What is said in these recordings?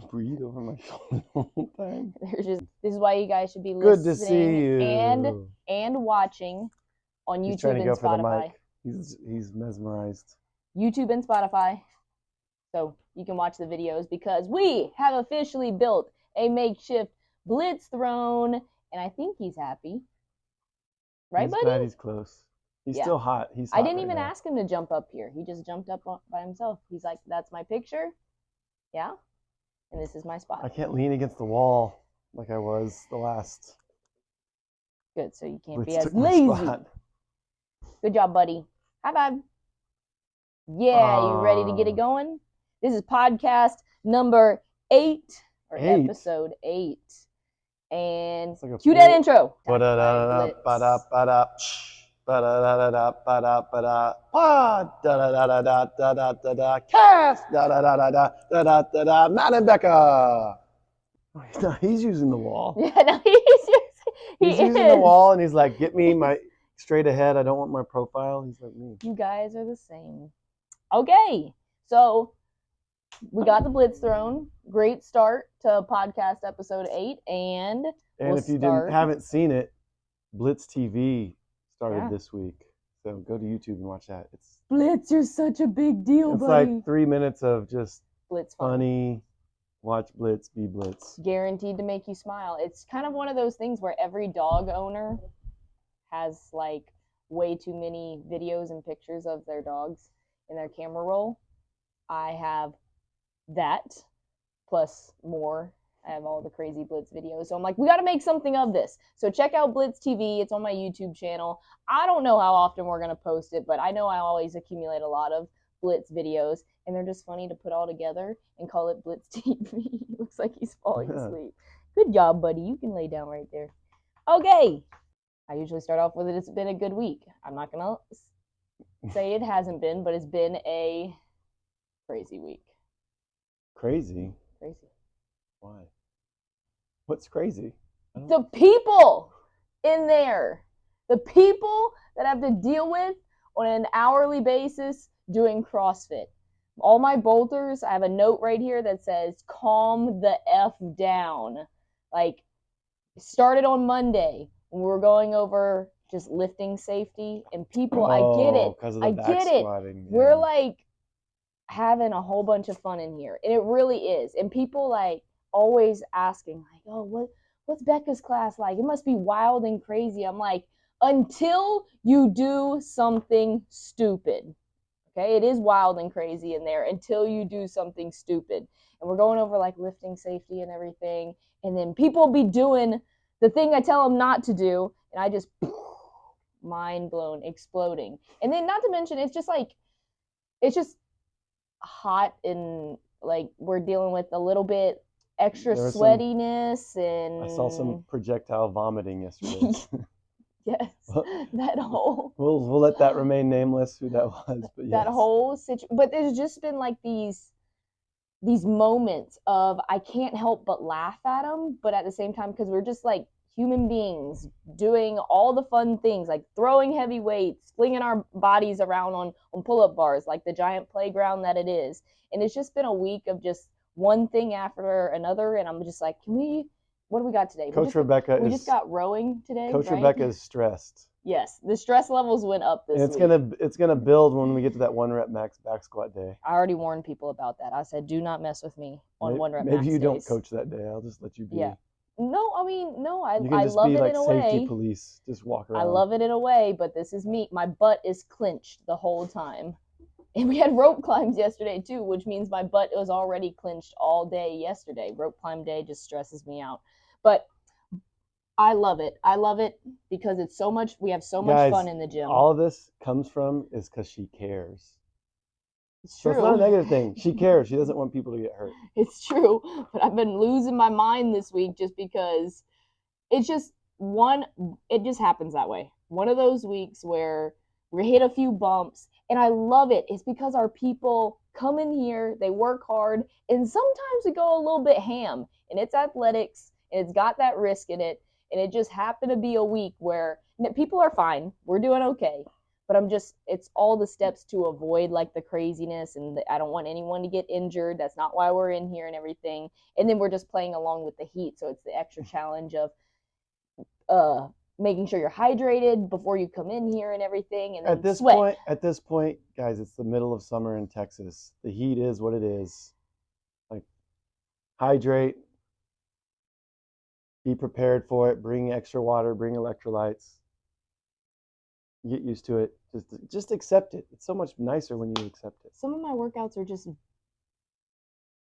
breathe over my shoulder the whole time. This is why you guys should be Good to see listening you. and watching on He's YouTube trying to and go for the Spotify. mic. He's mesmerized. YouTube and Spotify. So you can watch the videos because we have officially built a makeshift Blitz throne, and I think he's happy. Right, he's buddy? Glad he's close. He's still hot. He's hot I didn't right even now. ask him to jump up here. He just jumped up by himself. He's like, that's my picture. Yeah. And this is my spot. I can't lean against the wall like I was the last. Good, so you can't Blitz be as took my lazy. spot. Good job, buddy. High five. Yeah, you ready to get it going? This is podcast number 8, or episode 8. And like cue that intro. Matt and Becca. No, he's using the wall. Yeah, no, he's using the wall, and he's like, "Get me my straight ahead. I don't want my profile." He's like me. You guys are the same. Okay, so we got the Blitz throne. Great start to podcast episode 8, and if you haven't seen it, Blitz TV started this week. So go to YouTube and watch that. It's Blitz, you're such a big deal, it's buddy. like 3 minutes of just Blitz funny. Watch Blitz, be Blitz. Guaranteed to make you smile. It's kind of one of those things where every dog owner has like way too many videos and pictures of their dogs in their camera roll. I have that plus more. I have all the crazy Blitz videos. So I'm like, we got to make something of this. So check out Blitz TV. It's on my YouTube channel. I don't know how often we're going to post it, but I know I always accumulate a lot of Blitz videos, and they're just funny to put all together and call it Blitz TV. Looks like he's falling asleep. Good job, buddy. You can lay down right there. Okay. I usually start off with it. It's been a good week. I'm not going to say it hasn't been, but it's been a crazy week. Crazy? Crazy. Why? What's crazy? The people in there. The people that I have to deal with on an hourly basis doing CrossFit. All my bolters, I have a note right here that says, calm the F down. Like, started on Monday when we were going over just lifting safety, and people, I get it. I get it. Yeah. We're like having a whole bunch of fun in here, and it really is. And people like always asking, like, oh, what's Becca's class like? It must be wild and crazy. I'm like, until you do something stupid. Okay, it is wild and crazy in there until you do something stupid. And we're going over like lifting safety and everything. And then people be doing the thing I tell them not to do. And I just, mind blown, exploding. And then not to mention, it's just hot and like we're dealing with a little bit extra sweatiness. And I saw some projectile vomiting yesterday. Yes, that whole... We'll let that remain nameless, who that was. But yes. That whole situation. But there's just been like these moments of I can't help but laugh at them, but at the same time, because we're just like human beings doing all the fun things, like throwing heavy weights, flinging our bodies around on pull-up bars, like the giant playground that it is. And it's just been a week of just one thing after another, and I'm just like, what do we got today? We just got rowing today. Coach right? Rebecca is stressed. Yes, the stress levels went up this week. It's gonna build when we get to that 1 rep max back squat day. I already warned people about that. I said, do not mess with me on 1 rep max days. Maybe you don't coach that day. I'll just let you be. Yeah. No, I mean, no, I love it in a way. You can just be like safety police, just walk around. I love it in a way, but this is me. My butt is clenched the whole time. And we had rope climbs yesterday too, which means my butt was already clenched all day yesterday. Rope climb day just stresses me out. But I love it. I love it because it's so much. We have so much fun in the gym. All of this comes from is because she cares. It's true. So it's not a negative thing. She cares. She doesn't want people to get hurt. It's true. But I've been losing my mind this week just because it's just it just happens that way. One of those weeks where we hit a few bumps, and I love it. It's because our people come in here, they work hard, and sometimes we go a little bit ham, and it's athletics, and it's got that risk in it. And it just happened to be a week where people are fine. We're doing okay. but it's all the steps to avoid like the craziness, and I don't want anyone to get injured. That's not why we're in here and everything. And then we're just playing along with the heat, so it's the extra challenge of making sure you're hydrated before you come in here and everything, and then At this point, guys, it's the middle of summer in Texas. The heat is what it is. Like, hydrate, be prepared for it, bring extra water, bring electrolytes. Get used to it. Just accept it. It's so much nicer when you accept it. Some of my workouts are just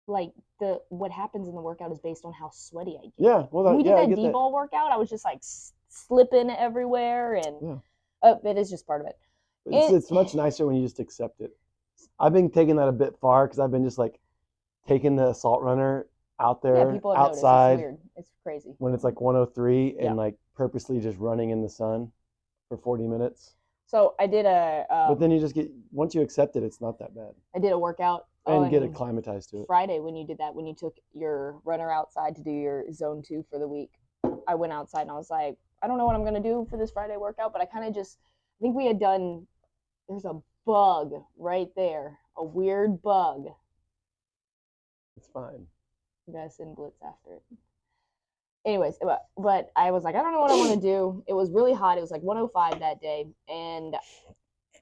like what happens in the workout is based on how sweaty I get. Yeah, well, when we did that D-ball workout, I was just like slipping everywhere, and it is just part of it. It's much nicer when you just accept it. I've been taking that a bit far because I've been just like taking the assault runner out there outside. It's weird. It's crazy. When it's like 103 and like purposely just running in the sun for 40 minutes. So I did but then you just once you accept it, it's not that bad. I did a workout. And get acclimatized to it. Friday when you did that, when you took your runner outside to do your zone 2 for the week, I went outside and I was like, I don't know what I'm going to do for this Friday workout, but I think we had done, there's a bug right there, a weird bug. It's fine. You gotta send Blitz after it. Anyways, but I was like, I don't know what I want to do. It was really hot. It was like 105 that day. And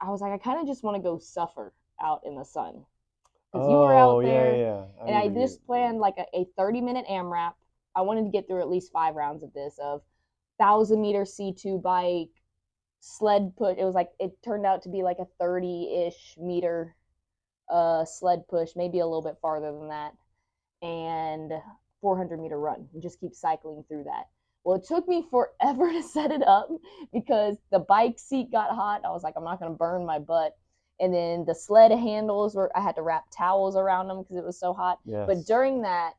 I was like, I kind of just want to go suffer out in the sun. Because you were out there, and I just planned like a 30-minute AMRAP. I wanted to get through at least 5 rounds of this, of 1,000-meter C2 bike, sled push. It turned out to be like a 30-ish meter sled push, maybe a little bit farther than that, and 400-meter run, and just keep cycling through that. Well, it took me forever to set it up because the bike seat got hot. I was like, I'm not going to burn my butt. And then the sled handles I had to wrap towels around them because it was so hot. Yes. But during that,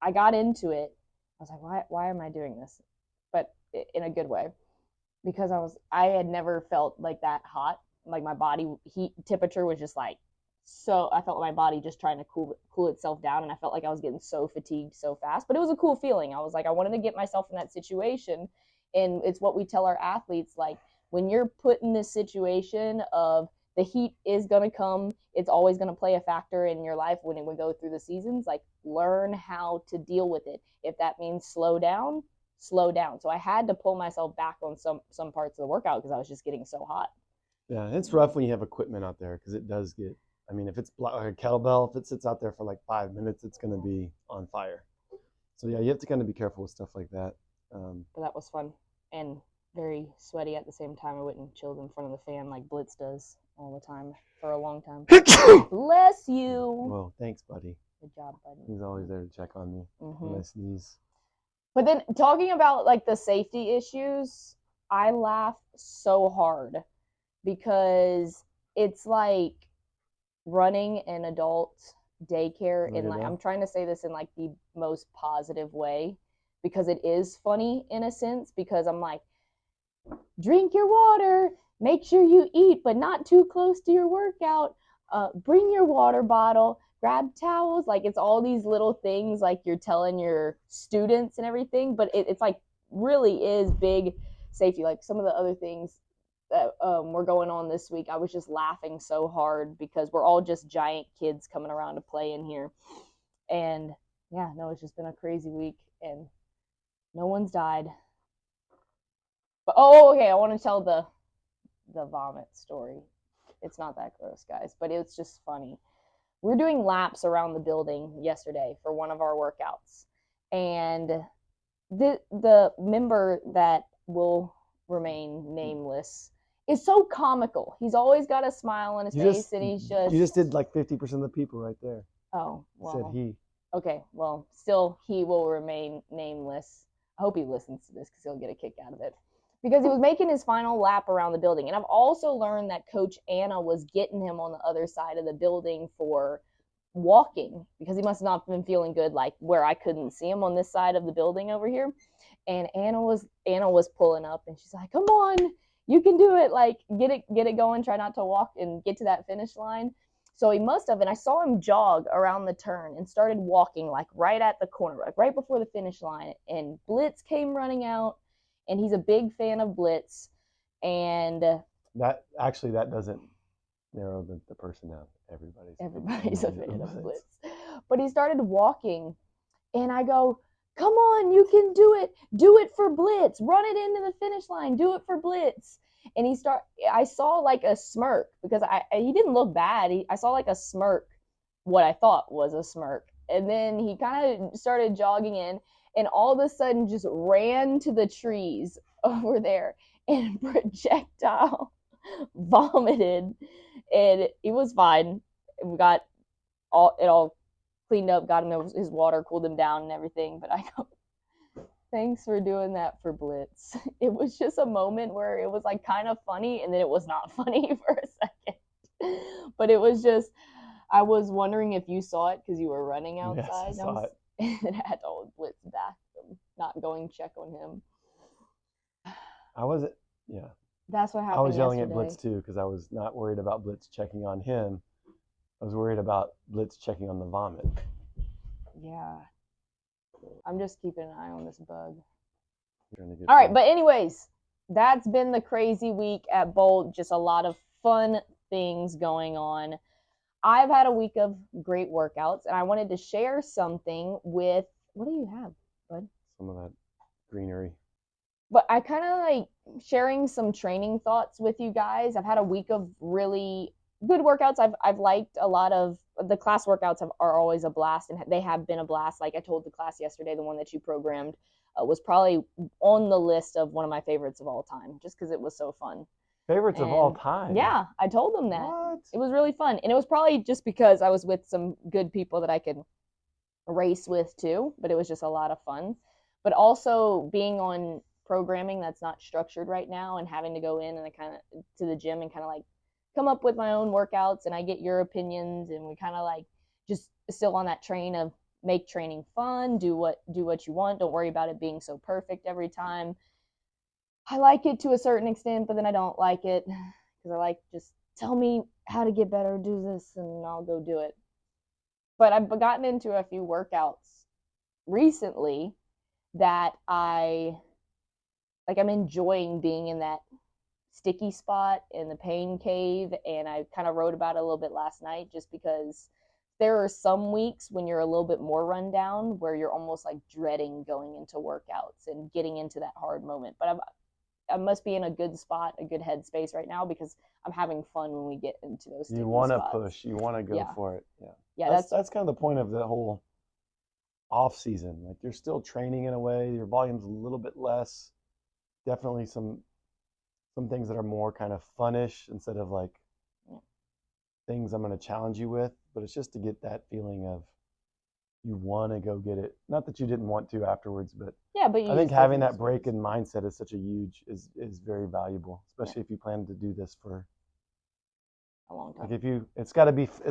I got into it. I was like, why am I doing this? But in a good way, because I had never felt like that hot. Like my body heat temperature was just like, so I felt my body just trying to cool itself down. And I felt like I was getting so fatigued so fast, but it was a cool feeling. I was like, I wanted to get myself in that situation. And it's what we tell our athletes, like when you're put in this situation of, the heat is going to come. It's always going to play a factor in your life when we go through the seasons. Like, learn how to deal with it. If that means slow down, slow down. So I had to pull myself back on some parts of the workout because I was just getting so hot. Yeah, it's rough when you have equipment out there because it does get, I mean, if it's like a kettlebell, if it sits out there for like 5 minutes, it's going to be on fire. So yeah, you have to kind of be careful with stuff like that. But that was fun and very sweaty at the same time. I went and chilled in front of the fan like Blitz does all the time for a long time. Bless you. Well, thanks, buddy. Good job, buddy. He's always there to check on me when I sneeze. But then talking about like the safety issues, I laugh so hard because it's like running an adult daycare in like, I'm trying to say this in like the most positive way because it is funny in a sense, because I'm like, drink your water, make sure you eat, but not too close to your workout. Bring your water bottle, grab towels. Like, it's all these little things like you're telling your students and everything, but it's like really is big safety. Like some of the other things that were going on this week, I was just laughing so hard because we're all just giant kids coming around to play in here. And yeah, no, it's just been a crazy week and no one's died. But okay, I want to tell the vomit story. It's not that gross, guys, but it's just funny. We're doing laps around the building yesterday for one of our workouts, and the member that will remain nameless is so comical. He's always got a smile on his face, and he's just... You just did like 50% of the people right there. Oh, well. Said he. Okay, well, still, he will remain nameless. I hope he listens to this because he'll get a kick out of it. Because he was making his final lap around the building. And I've also learned that Coach Anna was getting him on the other side of the building for walking because he must not have been feeling good, like where I couldn't see him on this side of the building over here. And Anna was pulling up and she's like, come on, you can do it. Like, get it going. Try not to walk and get to that finish line. So he must have, and I saw him jog around the turn and started walking like right at the corner, like right before the finish line. And Blitz came running out. And he's a big fan of Blitz. And that doesn't narrow the person down. Everybody's a fan of Blitz. But he started walking, and I go, come on, you can do it for Blitz, run it into the finish line, do it for Blitz. And I saw like a smirk, because he didn't look bad. I saw like a smirk, what I thought was a smirk. And then he kind of started jogging in, and all of a sudden just ran to the trees over there and projectile vomited. And it was fine. We got it all cleaned up, got him his water, cooled him down and everything. But I go, thanks for doing that for Blitz. It was just a moment where it was like kind of funny, and then it was not funny for a second. But it was just, I was wondering if you saw it because you were running outside. Yes, I saw it. And I had to hold Blitz back from not going check on him. I wasn't, yeah. That's what happened. I was yelling yesterday. at Blitz too, because I was not worried about Blitz checking on him. I was worried about Blitz checking on the vomit. Yeah. I'm just keeping an eye on this bug. All right, but anyways, that's been the crazy week at Bolt. Just a lot of fun things going on. I've had a week of great workouts, and I wanted to share something with, what do you have, bud? Some of that greenery. But I kind of like sharing some training thoughts with you guys. I've had a week of really good workouts. I've liked a lot of the class workouts are always a blast, and they have been a blast. Like I told the class yesterday, the one that you programmed was probably on the list of one of my favorites of all time, just because it was so fun. Favorites of all time? Yeah, I told them that. What? It was really fun, and it was probably just because I was with some good people that I could race with too, but it was just a lot of fun. But also being on programming that's not structured right now, and having to go in and kind of to the gym and kind of like come up with my own workouts, and I get your opinions, and we kind of like just still on that train of make training fun, do what you want, don't worry about it being so perfect every time. I like it to a certain extent, but then I don't like it because I like, just tell me how to get better, do this, and I'll go do it. But I've gotten into a few workouts recently that I'm enjoying being in that sticky spot in the pain cave, and I kind of wrote about it a little bit last night, just because there are some weeks when you're a little bit more run down where you're almost like dreading going into workouts and getting into that hard moment. But I must be in a good spot, a good headspace right now, because I'm having fun when we get into those sticky spots. You want to push, you want to go for it. Yeah, that's kind of the point of the whole off season. Like, you're still training in a way, your volume's a little bit less. Definitely some things that are more kind of funnish instead of like things I'm going to challenge you with, but it's just to get that feeling of you want to go get it. Not that you didn't want to afterwards, but I think having that break in mindset is such a huge, is very valuable, especially if you plan to do this for a long time. Like it's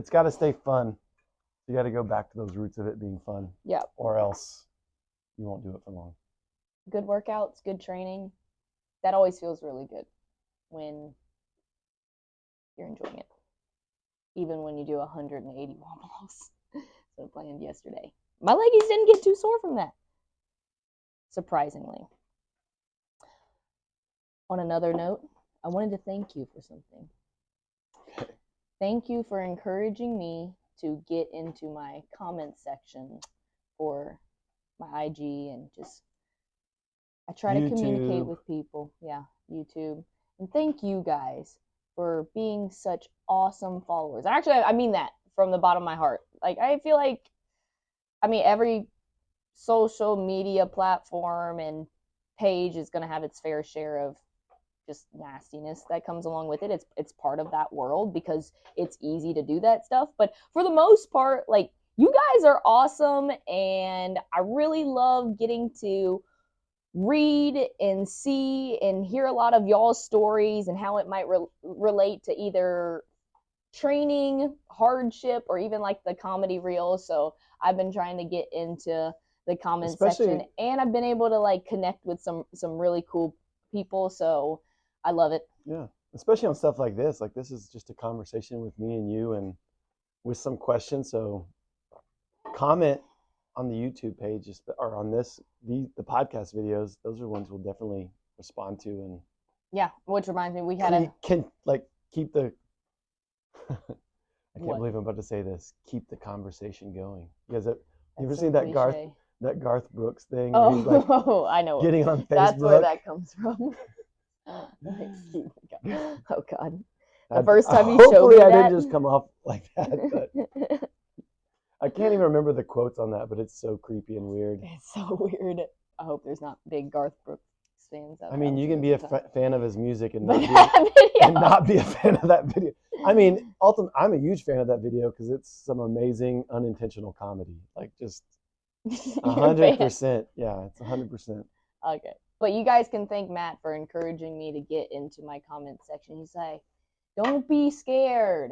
got to stay fun. You got to go back to those roots of it being fun. Yeah. Or else you won't do it for long. Good workouts, good training. That always feels really good when you're enjoying it. Even when you do 180 wall balls. So I planned yesterday. My leggies didn't get too sore from that, surprisingly. On another note, I wanted to thank you for something. Okay. Thank you for encouraging me to get into my comment section for my IG, and just I try to communicate with people. Yeah, YouTube. And thank you guys for being such awesome followers. And actually, I mean that from the bottom of my heart. Like, I feel like, every social media platform and page is going to have its fair share of just nastiness that comes along with it. It's part of that world because it's easy to do that stuff. But for the most part, like, you guys are awesome, and I really love getting to read and see and hear a lot of y'all's stories and how it might relate to either training, hardship, or even like the comedy reels. So I've been trying to get into the comment section, and I've been able to like connect with some really cool people. So I love it. Yeah, especially on stuff like this. Like, this is just a conversation with me and you, and with some questions. So comment on the YouTube page, or on the podcast videos. Those are ones we'll definitely respond to and Yeah, which reminds me, we had can like keep the. I can't What? believe I'm about to say this. Keep the conversation going. You ever That's so seen that cliche. Garth Brooks thing where he's like Oh, I know. getting on That's where Facebook? that comes from. Like, oh God. The I, first time you showed hopefully me I didn't that. just come off like that, but I can't even remember the quotes on that, but it's so creepy and weird. It's so weird. I hope there's not big Garth Brooks fans out I there. mean, I'm you sure can be a there's fan of his music and But not be that video. and not be a fan of that video. I mean, ultimately, I'm a huge fan of that video because it's some amazing unintentional comedy. Like just You're a fan. 100%. Yeah, it's 100%. Okay. But you guys can thank Matt for encouraging me to get into my comment section. He's like, don't be scared.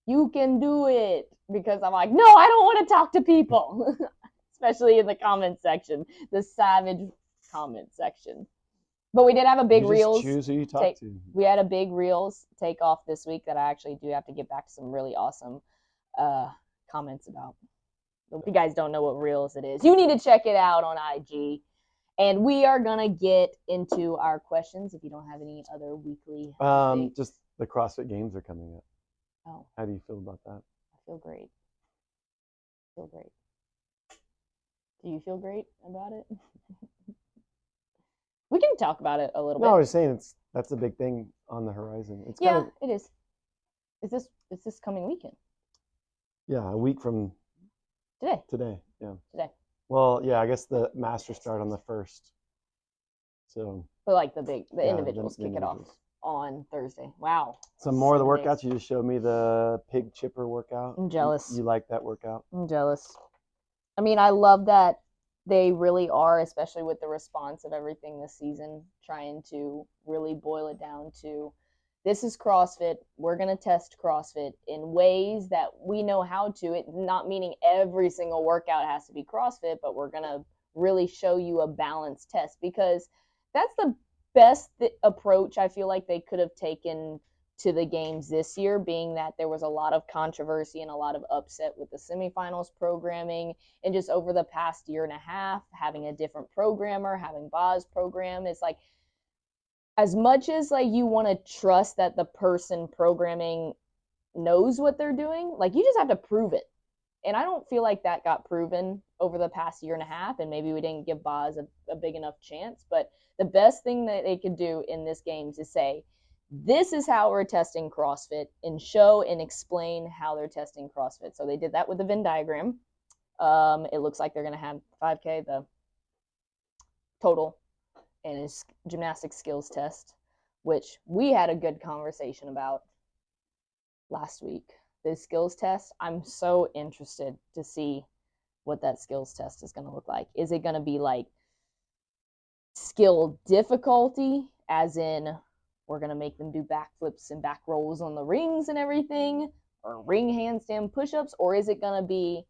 You can do it. Because I'm like, no, I don't want to talk to people. Especially in the comment section, the savage comment section. But we did have a big You just reels. choose who you talk to. We had a big reels take off this week that I actually do have to get back to some really awesome comments about. If you guys don't know what reels it is, you need to check it out on IG. And we are gonna get into our questions. If you don't have any other weekly, just the CrossFit Games are coming up. Oh, how do you feel about that? I feel great. I feel great. Do you feel great about it? We can talk about it a little bit. No, I was saying that's a big thing on the horizon. It's yeah, it is. Is this coming weekend? Yeah, a week from today. Today, yeah. Today. Well, yeah, I guess the Masters start on the 1st. So. But like the individuals kick it off on Thursday. Wow. Some more of the workouts. You just showed me the pig chipper workout. I'm jealous. You like that workout? I'm jealous. I mean, I love that they really are, especially with the response of everything this season, trying to really boil it down to this is CrossFit. We're going to test CrossFit in ways that we know how to. It not meaning every single workout has to be CrossFit, but we're going to really show you a balanced test because that's the best approach I feel like they could have taken to the games this year, being that there was a lot of controversy and a lot of upset with the semifinals programming, and just over the past year and a half, having a different programmer, having Boz program. It's like, as much as like you want to trust that the person programming knows what they're doing, like you just have to prove it. And I don't feel like that got proven over the past year and a half, and maybe we didn't give Boz a big enough chance. But the best thing that they could do in this games is say, this is how we're testing CrossFit, and show and explain how they're testing CrossFit. So they did that with the Venn diagram. It looks like they're going to have 5K, the total, and his gymnastic skills test, which we had a good conversation about last week. The skills test, I'm so interested to see what that skills test is going to look like. Is it going to be like skill difficulty, as in we're going to make them do backflips and back rolls on the rings and everything, or ring handstand push-ups, or is it going to be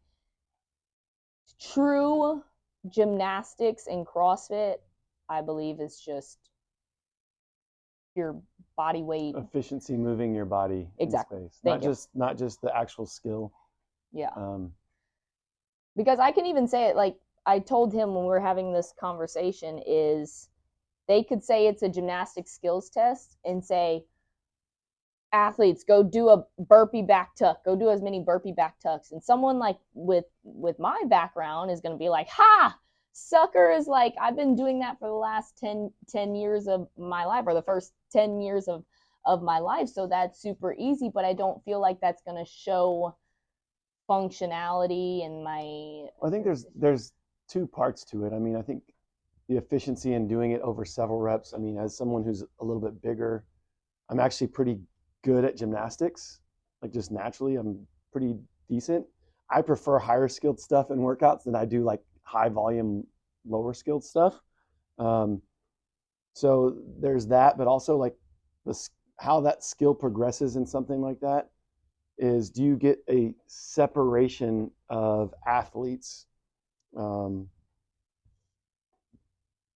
true gymnastics and CrossFit? I believe is just your body weight, efficiency, moving your body exactly in space. Not just the actual skill. Yeah. Because I can even say it, like I told him when we were having this conversation, is they could say it's a gymnastic skills test and say, athletes, go do a burpee back tuck, go do as many burpee back tucks. And someone like with my background is going to be like, ha, sucker, is like, I've been doing that for the last 10 years of my life, or the first 10 years of my life. So that's super easy, but I don't feel like that's going to show functionality in my... I think there's two parts to it. I mean, I think the efficiency in doing it over several reps. I mean, as someone who's a little bit bigger, I'm actually pretty good at gymnastics. Like just naturally, I'm pretty decent. I prefer higher skilled stuff in workouts than I do like high volume, lower skilled stuff. So there's that, but also like how that skill progresses in something like that is, do you get a separation of athletes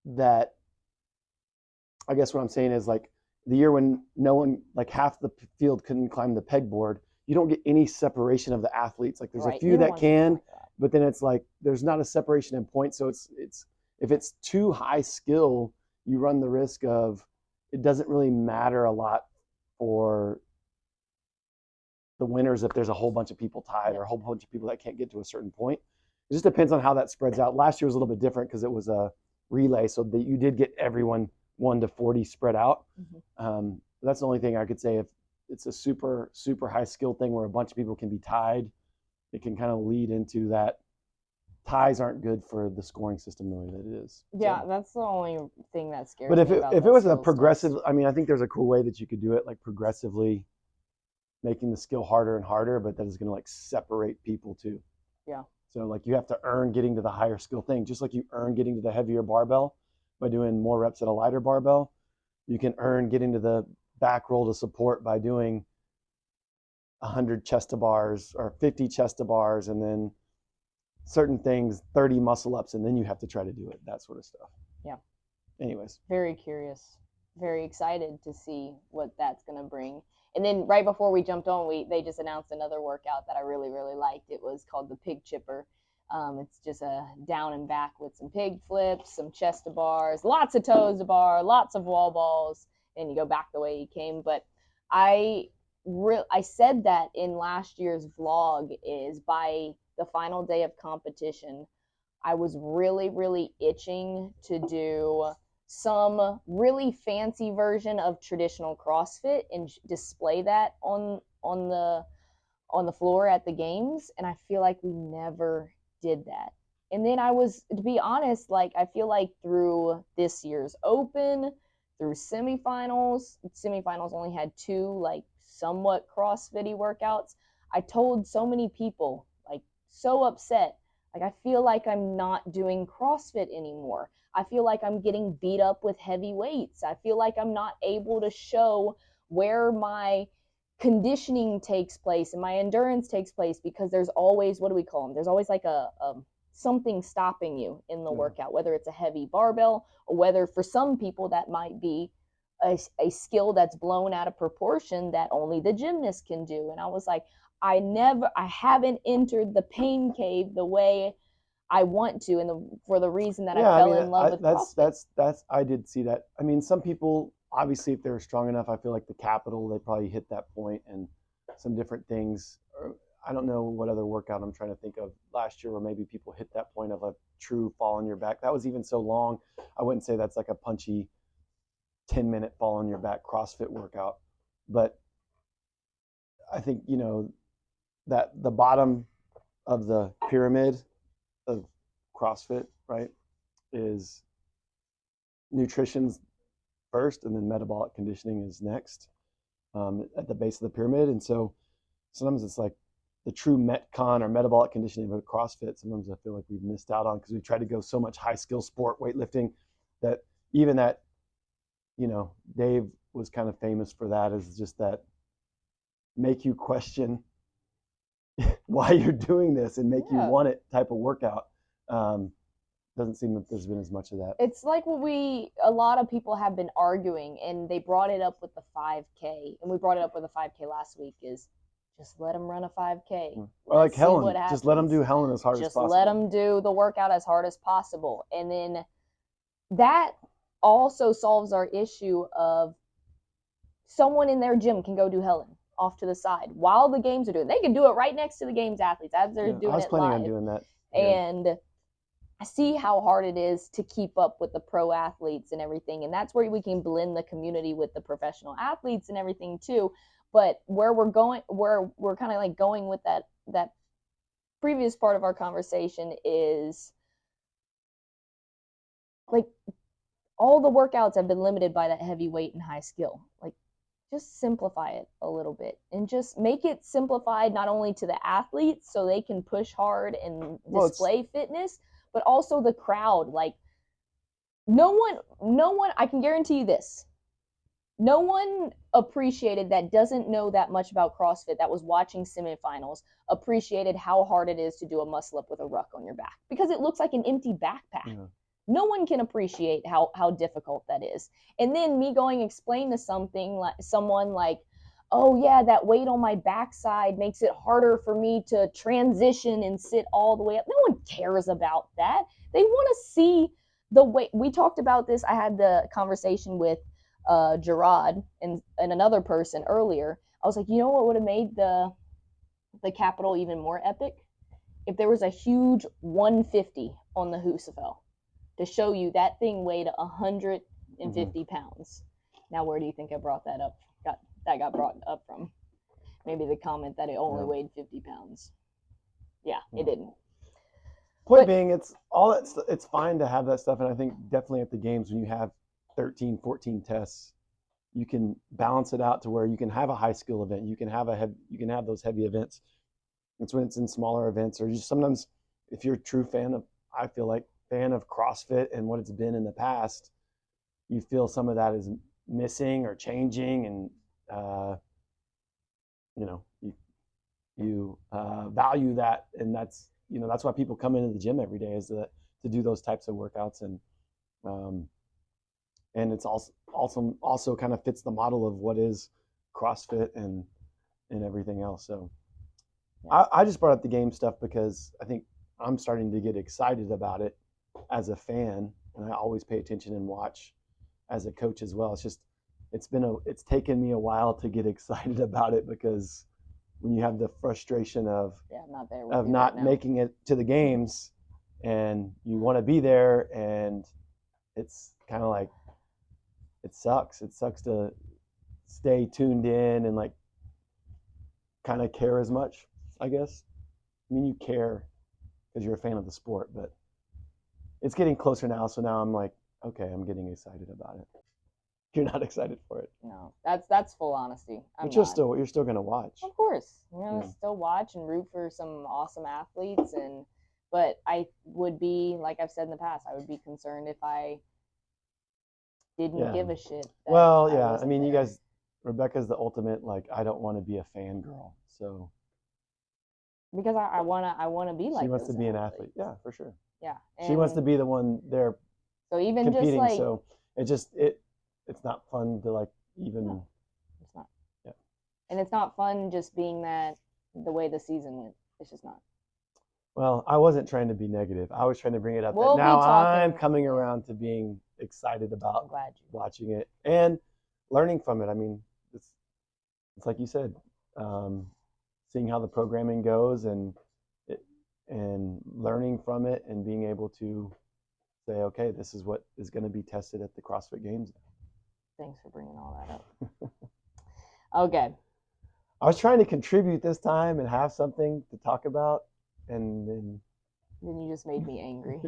that, I guess what I'm saying is, like the year when no one, like half the field couldn't climb the pegboard, you don't get any separation of the athletes. Like there's a few that can, but then it's like there's not a separation in points. So it's if it's too high skill, you run the risk of it doesn't really matter a lot for the winners if there's a whole bunch of people tied or a whole bunch of people that can't get to a certain point. It just depends on how that spreads out. Last year was a little bit different because it was a relay, so that you did get everyone 1 to 40 spread out. That's the only thing I could say. If it's a super, super high skill thing where a bunch of people can be tied, it can kind of lead into that. Ties aren't good for the scoring system the way that it is. Yeah, so that's the only thing that scares me. But if it was a progressive, stuff. I mean, I think there's a cool way that you could do it, like progressively making the skill harder and harder, but that is going to like separate people too. Yeah. So like you have to earn getting to the higher skill thing, just like you earn getting to the heavier barbell by doing more reps at a lighter barbell. You can earn getting to the back roll to support by doing 100 chest to bars or 50 chest to bars, and then certain things, 30 muscle ups, and then you have to try to do it, that sort of stuff. Yeah. Anyways. Very curious. Very excited to see what that's going to bring. And then right before we jumped on, they just announced another workout that I really, really liked. It was called the pig chipper. It's just a down and back with some pig flips, some chest to bars, lots of toes to bar, lots of wall balls, and you go back the way you came. But I said that in last year's vlog is by the final day of competition, I was really, really itching to do some really fancy version of traditional CrossFit and display that on the floor at the games, and I feel like we never did that. And then to be honest, like I feel like through this year's Open, through semifinals only had 2 like somewhat CrossFit-y workouts. I told so many people, like so upset, like I feel like I'm not doing CrossFit anymore. I feel like I'm getting beat up with heavy weights. I feel like I'm not able to show where my conditioning takes place and my endurance takes place because there's always, what do we call them? There's always like a something stopping you in the workout, whether it's a heavy barbell or whether for some people that might be a skill that's blown out of proportion that only the gymnast can do. And I was like, I haven't entered the pain cave the way I want to, and for the reason that I fell in love with CrossFit. That's I did see that. I mean, some people obviously, if they're strong enough, I feel like the capital, they probably hit that point, and some different things. I don't know what other workout I'm trying to think of last year where maybe people hit that point of a true fall on your back. That was even so long. I wouldn't say that's like a punchy 10-minute fall on your back CrossFit workout, but I think that the bottom of the pyramid of CrossFit, right, is nutrition's first, and then metabolic conditioning is next, at the base of the pyramid. And so sometimes it's like the true metcon or metabolic conditioning of CrossFit. Sometimes I feel like we've missed out on because we tried to go so much high skill sport weightlifting that even that, Dave was kind of famous for that, is just that make you question why you're doing this and make you want it type of workout. Doesn't seem that there's been as much of that. It's like what a lot of people have been arguing, and they brought it up with the 5K, and we brought it up with the 5K last week, is just let them run a 5K. Or like Helen, just let them do Helen as hard as possible. Just let them do the workout as hard as possible. And then that also solves our issue of someone in their gym can go do Helen off to the side while the games are doing it. They can do it right next to the games athletes as they're doing it live. I was planning on doing that. And I see how hard it is to keep up with the pro athletes and everything. And that's where we can blend the community with the professional athletes and everything too. But where we're kind of like going with that previous part of our conversation is like all the workouts have been limited by that heavy weight and high skill. Like just simplify it a little bit and just make it simplified not only to the athletes so they can push hard and display fitness, but also the crowd. Like no one, I can guarantee you this, no one appreciated that doesn't know that much about CrossFit that was watching semifinals appreciated how hard it is to do a muscle up with a ruck on your back because it looks like an empty backpack. Yeah. No one can appreciate how difficult that is. And then me going explain to someone like, oh yeah, that weight on my backside makes it harder for me to transition and sit all the way up. No one cares about that. They want to see the weight. We talked about this. I had the conversation with Gerard and another person earlier. I was like, you know what would have made the Capitol even more epic? If there was a huge 150 on the Husafel to show you that thing weighed 150 pounds. Now, where do you think I brought that up? Got brought up from? Maybe the comment that it only weighed 50 pounds. Yeah, it didn't. Point being, it's fine to have that stuff, and I think definitely at the games when you have 13, 14 tests, you can balance it out to where you can have a high skill event, you can have those heavy events. It's when it's in smaller events, or just sometimes if you're a true fan of, I feel like fan of CrossFit and what it's been in the past, you feel some of that is missing or changing, and you value that, and that's why people come into the gym every day, is to do those types of workouts, and it's also kind of fits the model of what is CrossFit and everything else. So I just brought up the game stuff because I think I'm starting to get excited about it as a fan, and I always pay attention and watch as a coach as well. It's taken me a while to get excited about it, because when you have the frustration of not making it to the games, and you want to be there, and it's kind of like, it sucks to stay tuned in and like kind of care as much, I guess. I mean, you care because you're a fan of the sport, but it's getting closer now, so now I'm like, okay, I'm getting excited about it. You're not excited for it? No, that's full honesty. But you're still gonna watch. Of course, you're gonna still watch and root for some awesome athletes, but I would be, like I've said in the past, I would be concerned if I didn't give a shit. Well, yeah, I mean, you guys, Rebecca's the ultimate, like, I don't want to be a fangirl, so. Because I wanna be like. She wants to be an athlete, yeah, for sure. Yeah. She wants to be the one there. So even competing, just like, so it's not fun to like even. No, it's not. Yeah. And it's not fun just being that the way the season went. It's just not. Well, I wasn't trying to be negative. I was trying to bring it up. Now I'm coming around to being excited about watching it and learning from it. I mean, it's like you said, seeing how the programming goes and learning from it, and being able to say, okay, this is what is going to be tested at the CrossFit Games. Thanks for bringing all that up. Okay. I was trying to contribute this time and have something to talk about, and then you just made me angry.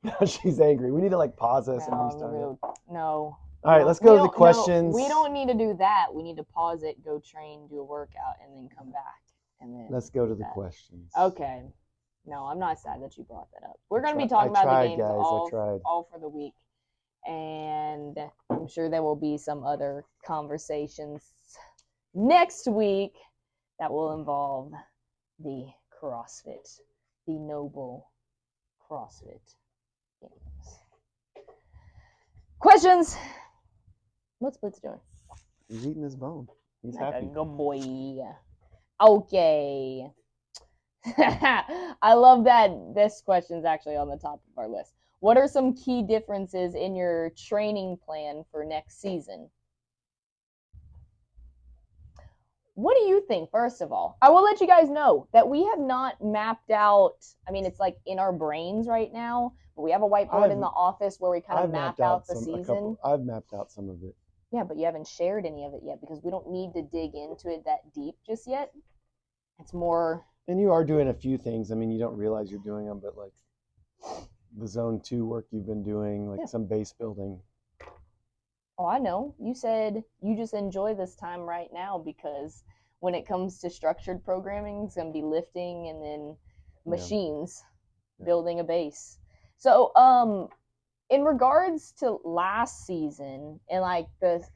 Now she's angry. We need to like pause this and restart it. No. All right, let's go to the questions. No, we don't need to do that. We need to pause it, go train, do a workout, and then come back. And then let's go to the questions. Okay. No, I'm not sad that you brought that up. We're going to be talking about the games all for the week. And I'm sure there will be some other conversations next week that will involve the CrossFit, the noble CrossFit Games. Questions? What's Blitz doing? He's eating his bone. He's happy. Good boy. Okay. I love that this question's actually on the top of our list. What are some key differences in your training plan for next season? What do you think, first of all? I will let you guys know that we have not mapped out, I mean, it's like in our brains right now, but we have a whiteboard in the office where we kind of map out the season. I've mapped out some of it. Yeah, but you haven't shared any of it yet because we don't need to dig into it that deep just yet. It's more... And you are doing a few things. I mean, you don't realize you're doing them, but like the zone 2 work you've been doing, like some base building. Oh, I know. You said you just enjoy this time right now because when it comes to structured programming, it's going to be lifting and then machines, building a base. So, in regards to last season and like this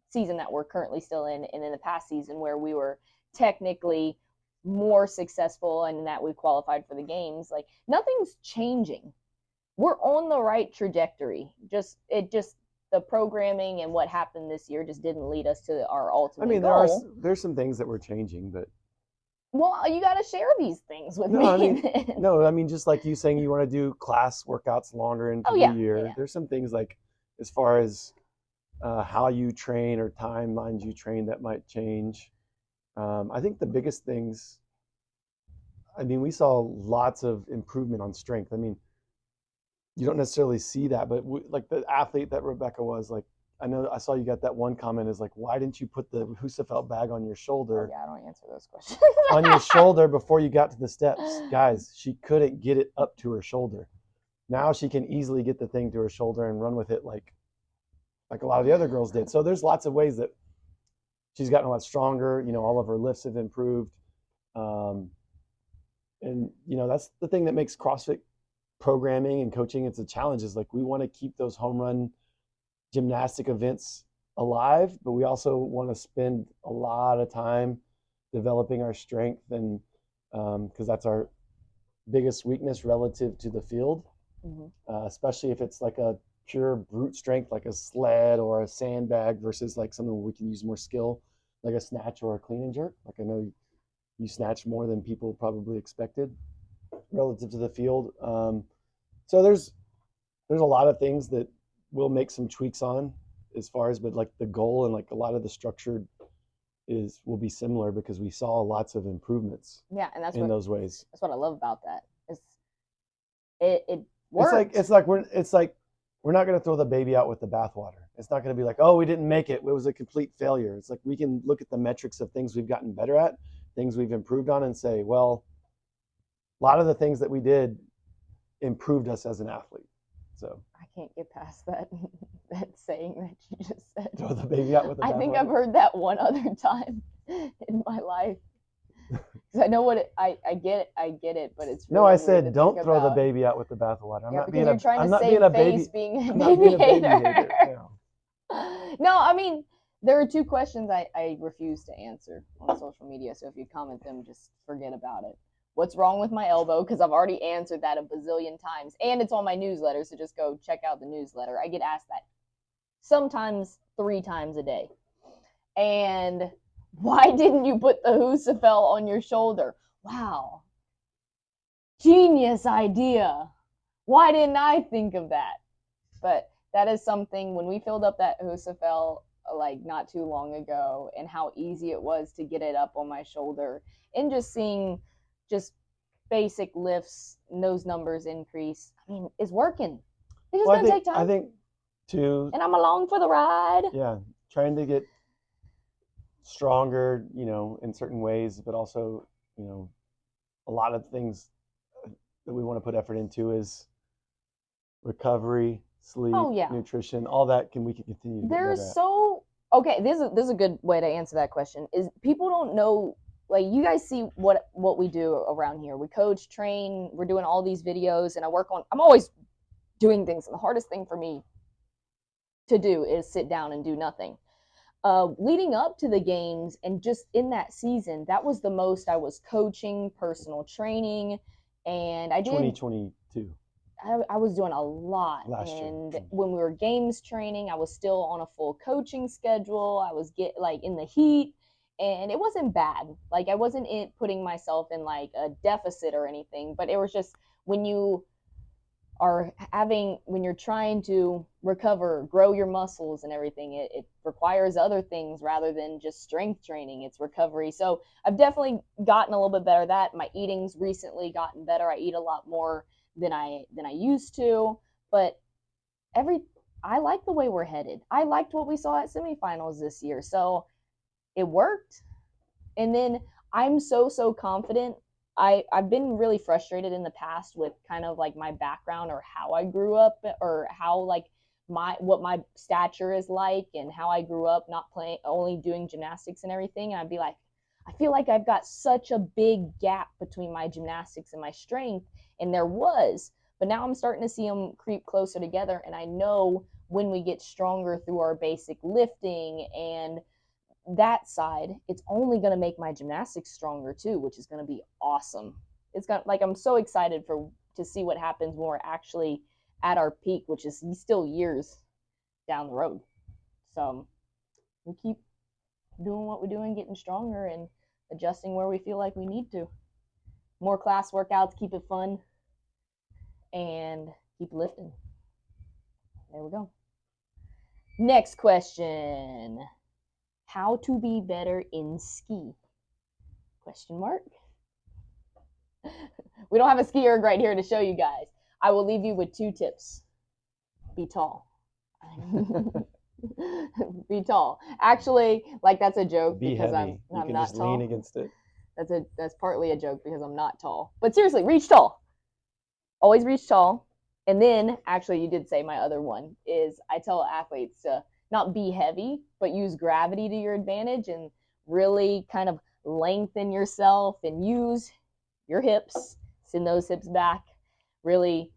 season that we're currently still in, and in the past season where we were technically more successful and that we qualified for the games, like nothing's changing. We're on the right trajectory. The programming and what happened this year just didn't lead us to our ultimate goal. There's some things that we're changing, but well, you got to share these things with me. I mean, just like you saying you want to do class workouts longer into the year. Yeah. There's some things like as far as how you train or timelines you train that might change. I think the biggest things, I mean, we saw lots of improvement on strength. I mean, you don't necessarily see that, but like the athlete that Rebecca was, like, I know I saw you got that one comment is like, why didn't you put the Husafell bag on your shoulder? Oh, yeah, I don't answer those questions. On your shoulder before you got to the steps. Guys, she couldn't get it up to her shoulder. Now she can easily get the thing to her shoulder and run with it like a lot of the other girls did. So there's lots of ways that she's gotten a lot stronger. You know, all of her lifts have improved. And, you know, that's the thing that makes CrossFit programming and coaching, it's a challenge, is like we want to keep those home run gymnastic events alive, but we also want to spend a lot of time developing our strength, and because that's our biggest weakness relative to the field, especially if it's like a pure brute strength, like a sled or a sandbag, versus like something where we can use more skill, like a snatch or a clean and jerk. Like I know you snatch more than people probably expected relative to the field. So there's a lot of things that we'll make some tweaks on as far as, but like the goal and like a lot of the structure will be similar because we saw lots of improvements. Yeah, and that's in those ways. That's what I love about that. It works. It's like we're not going to throw the baby out with the bathwater. It's not going to be like, oh, we didn't make it. It was a complete failure. It's like we can look at the metrics of things we've gotten better at, things we've improved on, and say, well, a lot of the things that we did improved us as an athlete. So I can't get past that saying that you just said. Throw the baby out with the bathwater. I think I've heard that one other time in my life. Because I know what I get it, but it's really no. I said don't throw the baby out with the bathwater. I'm not being a baby hater. No, I mean, there are two questions I refuse to answer on social media. So if you comment them, just forget about it. What's wrong with my elbow? Because I've already answered that a bazillion times, and it's on my newsletter. So just go check out the newsletter. I get asked that sometimes 3 times a day. And why didn't you put the Husafell on your shoulder? Wow. Genius idea. Why didn't I think of that? But that is something, when we filled up that Husafell like not too long ago, and how easy it was to get it up on my shoulder, and just seeing just basic lifts, those numbers increase, I mean, it's working. It's just gonna take time. I think too, and I'm along for the ride. Yeah, trying to get stronger, you know, in certain ways, but also, you know, a lot of things that we want to put effort into is recovery, sleep, nutrition, all that we can continue to get better at. Okay, this is a good way to answer that question. Is people don't know, like, you guys see what we do around here. We coach, train, we're doing all these videos, and I'm always doing things, and the hardest thing for me to do is sit down and do nothing. Leading up to the games and just in that season, that was the most I was coaching, personal training, and I did 2022. I was doing a lot. Last year. When we were games training, I was still on a full coaching schedule. I was in the heat, and it wasn't bad. Like, I wasn't putting myself in like a deficit or anything, but it was just when you're trying to recover, grow your muscles and everything, it requires other things rather than just strength training. It's recovery. So I've definitely gotten a little bit better at that. My eating's recently gotten better. I eat a lot more than I used to, but I like the way we're headed. I liked what we saw at semifinals this year, so it worked. And then I'm so confident. I've been really frustrated in the past with kind of like my background or how I grew up, or how like what my stature is like, and how I grew up not playing, only doing gymnastics and everything. And I'd be like, I feel like I've got such a big gap between my gymnastics and my strength, and there was, but now I'm starting to see them creep closer together, and I know when we get stronger through our basic lifting and that side, it's only going to make my gymnastics stronger too, which is going to be awesome. It's got, like, I'm so excited to see what happens when we're actually at our peak, which is still years down the road. So we keep doing what we're doing, getting stronger and adjusting where we feel like we need to. More class workouts, keep it fun, and keep lifting. There we go. Next question. How to be better in ski? Question mark. We don't have a ski erg right here to show you guys. I will leave you with 2 tips. Be tall. Be tall. Actually, like that's a joke Be because heavy. I'm can not just tall. lean against it. That's partly a joke because I'm not tall. But seriously, reach tall. Always reach tall. And then, actually, you did say my other one is I tell athletes to not be heavy, but use gravity to your advantage and really kind of lengthen yourself and use your hips, send those hips back, really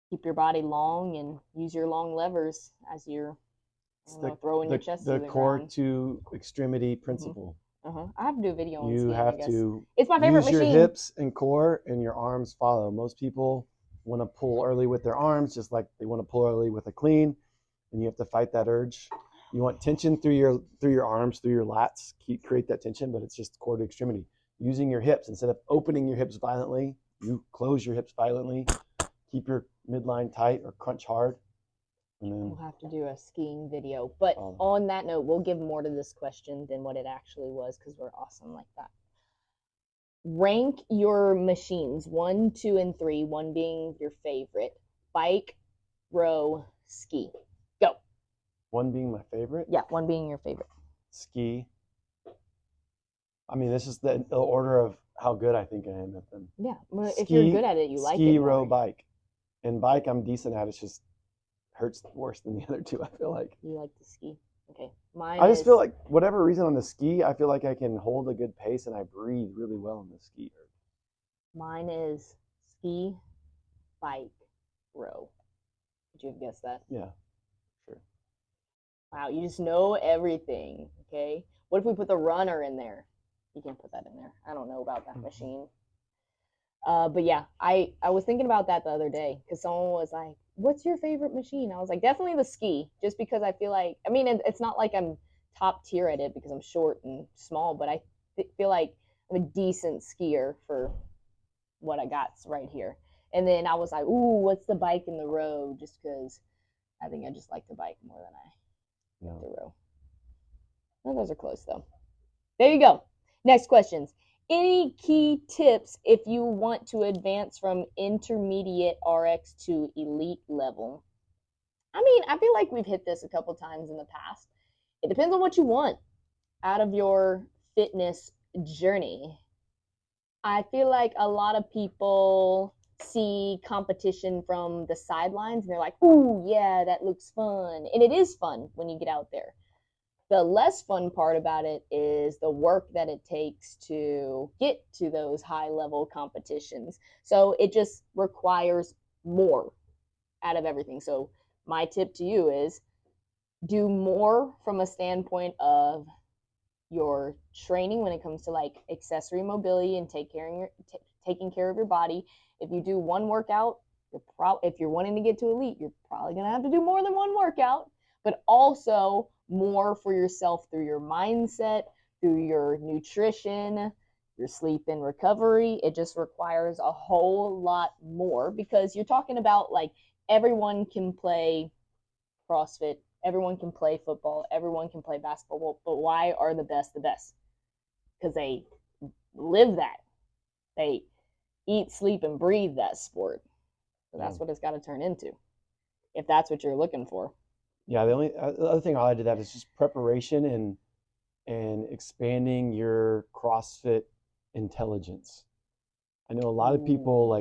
keep your body long and use your long levers as you're throwing your chest to the core ground. to extremity principle. I have to do a video on You skiing, have I guess. to It's my favorite use your machine. hips and core, and your arms follow. Most people want to pull early with their arms, just like they want to pull early with a clean, and you have to fight that urge. You want tension through your arms, through your lats, create that tension, but it's just core to extremity. Using your hips instead of opening your hips violently, you close your hips violently. Keep your midline tight or crunch hard. And then we'll have to do a skiing video. But on that note, we'll give more to this question than what it actually was because we're awesome like that. Rank your machines 1, 2, and 3, 1 being your favorite. Bike, row, ski. Go. 1 being my favorite? Yeah, 1 being your favorite. Ski. I mean, this is the order of how good I think I am at them. Yeah, well, if you're good at it, you like it. Ski, row, bike. And bike, I'm decent at. It's just hurts worse than the other 2, I feel like. You like the ski. Okay. I just feel like, whatever reason on the ski, I feel like I can hold a good pace and I breathe really well on the ski. Mine is ski, bike, row. Would you have guessed that? Yeah, sure. Wow, you just know everything, okay? What if we put the runner in there? You can't put that in there. I don't know about that machine. But yeah, I was thinking about that the other day because someone was like, what's your favorite machine? I was like, definitely the ski, just because I feel like, I mean, it's not like I'm top tier at it because I'm short and small, but I feel like I'm a decent skier for what I got right here. And then I was like, ooh, what's the bike in the row? Just because I think I just like the bike more than I like the row. Well, those are close though. There you go. Next questions. Any key tips if you want to advance from intermediate RX to elite level? I mean, I feel like we've hit this a couple times in the past. It depends on what you want out of your fitness journey. I feel like a lot of people see competition from the sidelines and they're like, ooh, yeah, that looks fun. And it is fun when you get out there. The less fun part about it is the work that it takes to get to those high level competitions. So it just requires more out of everything. So my tip to you is do more from a standpoint of your training when it comes to like accessory mobility and taking care of your body. If you do one workout, if you're wanting to get to elite, you're probably going to have to do more than one workout, but also more for yourself through your mindset, through your nutrition, your sleep and recovery. It just requires a whole lot more because you're talking about like everyone can play CrossFit, everyone can play football, everyone can play basketball, but why are the best the best? Because they live that. They eat, sleep, and breathe that sport. So that's what it's got to turn into if that's what you're looking for. Yeah, the other thing I'll add to that is just preparation and expanding your CrossFit intelligence. I know a lot of people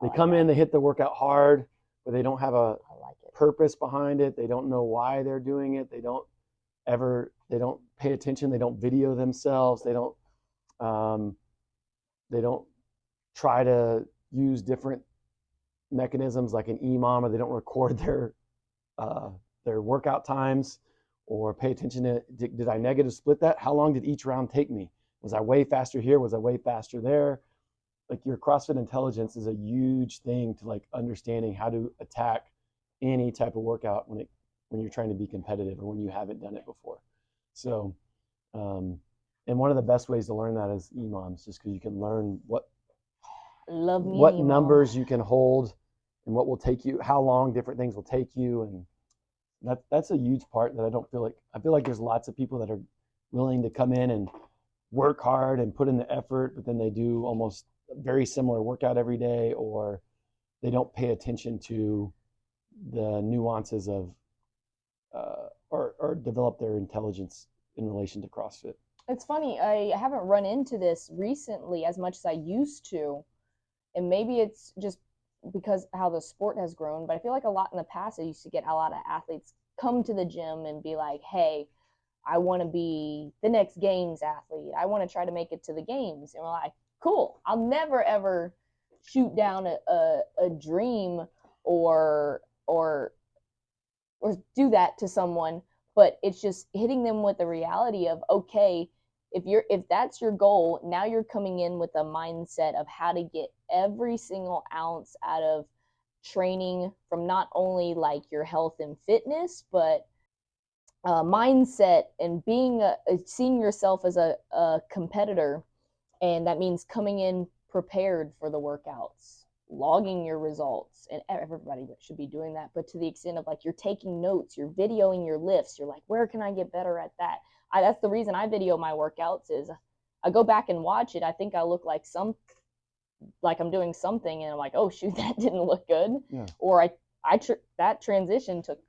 they come in, they hit the workout hard, but they don't have a purpose behind it. They don't know why they're doing it. They don't pay attention. They don't video themselves. They don't try to use different mechanisms like an EMOM, or they don't record their workout times or pay attention to, did I negative split that? How long did each round take me? Was I way faster here? Was I way faster there? Like your CrossFit intelligence is a huge thing to like understanding how to attack any type of workout when you're trying to be competitive or when you haven't done it before. So, and one of the best ways to learn that is EMOMs, just because you can learn what numbers you can hold and what will take you, how long different things will take you, and That's a huge part that I feel like there's lots of people that are willing to come in and work hard and put in the effort, but then they do almost a very similar workout every day, or they don't pay attention to the nuances of or develop their intelligence in relation to CrossFit. It's funny, I haven't run into this recently as much as I used to, and maybe it's just because how the sport has grown, but I feel like a lot in the past I used to get a lot of athletes come to the gym and be like, hey, I want to be the next games athlete. I want to try to make it to the games. And we're like, cool. I'll never ever shoot down a dream or or or do that to someone, but it's just hitting them with the reality of, okay, if that's your goal, now you're coming in with a mindset of how to get every single ounce out of training, from not only like your health and fitness, but mindset, and seeing yourself as a competitor. And that means coming in prepared for the workouts, logging your results, and everybody should be doing that. But to the extent of like, you're taking notes, you're videoing your lifts, you're like, where can I get better at that? That's the reason I video my workouts, is I go back and watch it. I think I look like I'm doing something, and I'm like, oh shoot, that didn't look good. Yeah. Or that transition took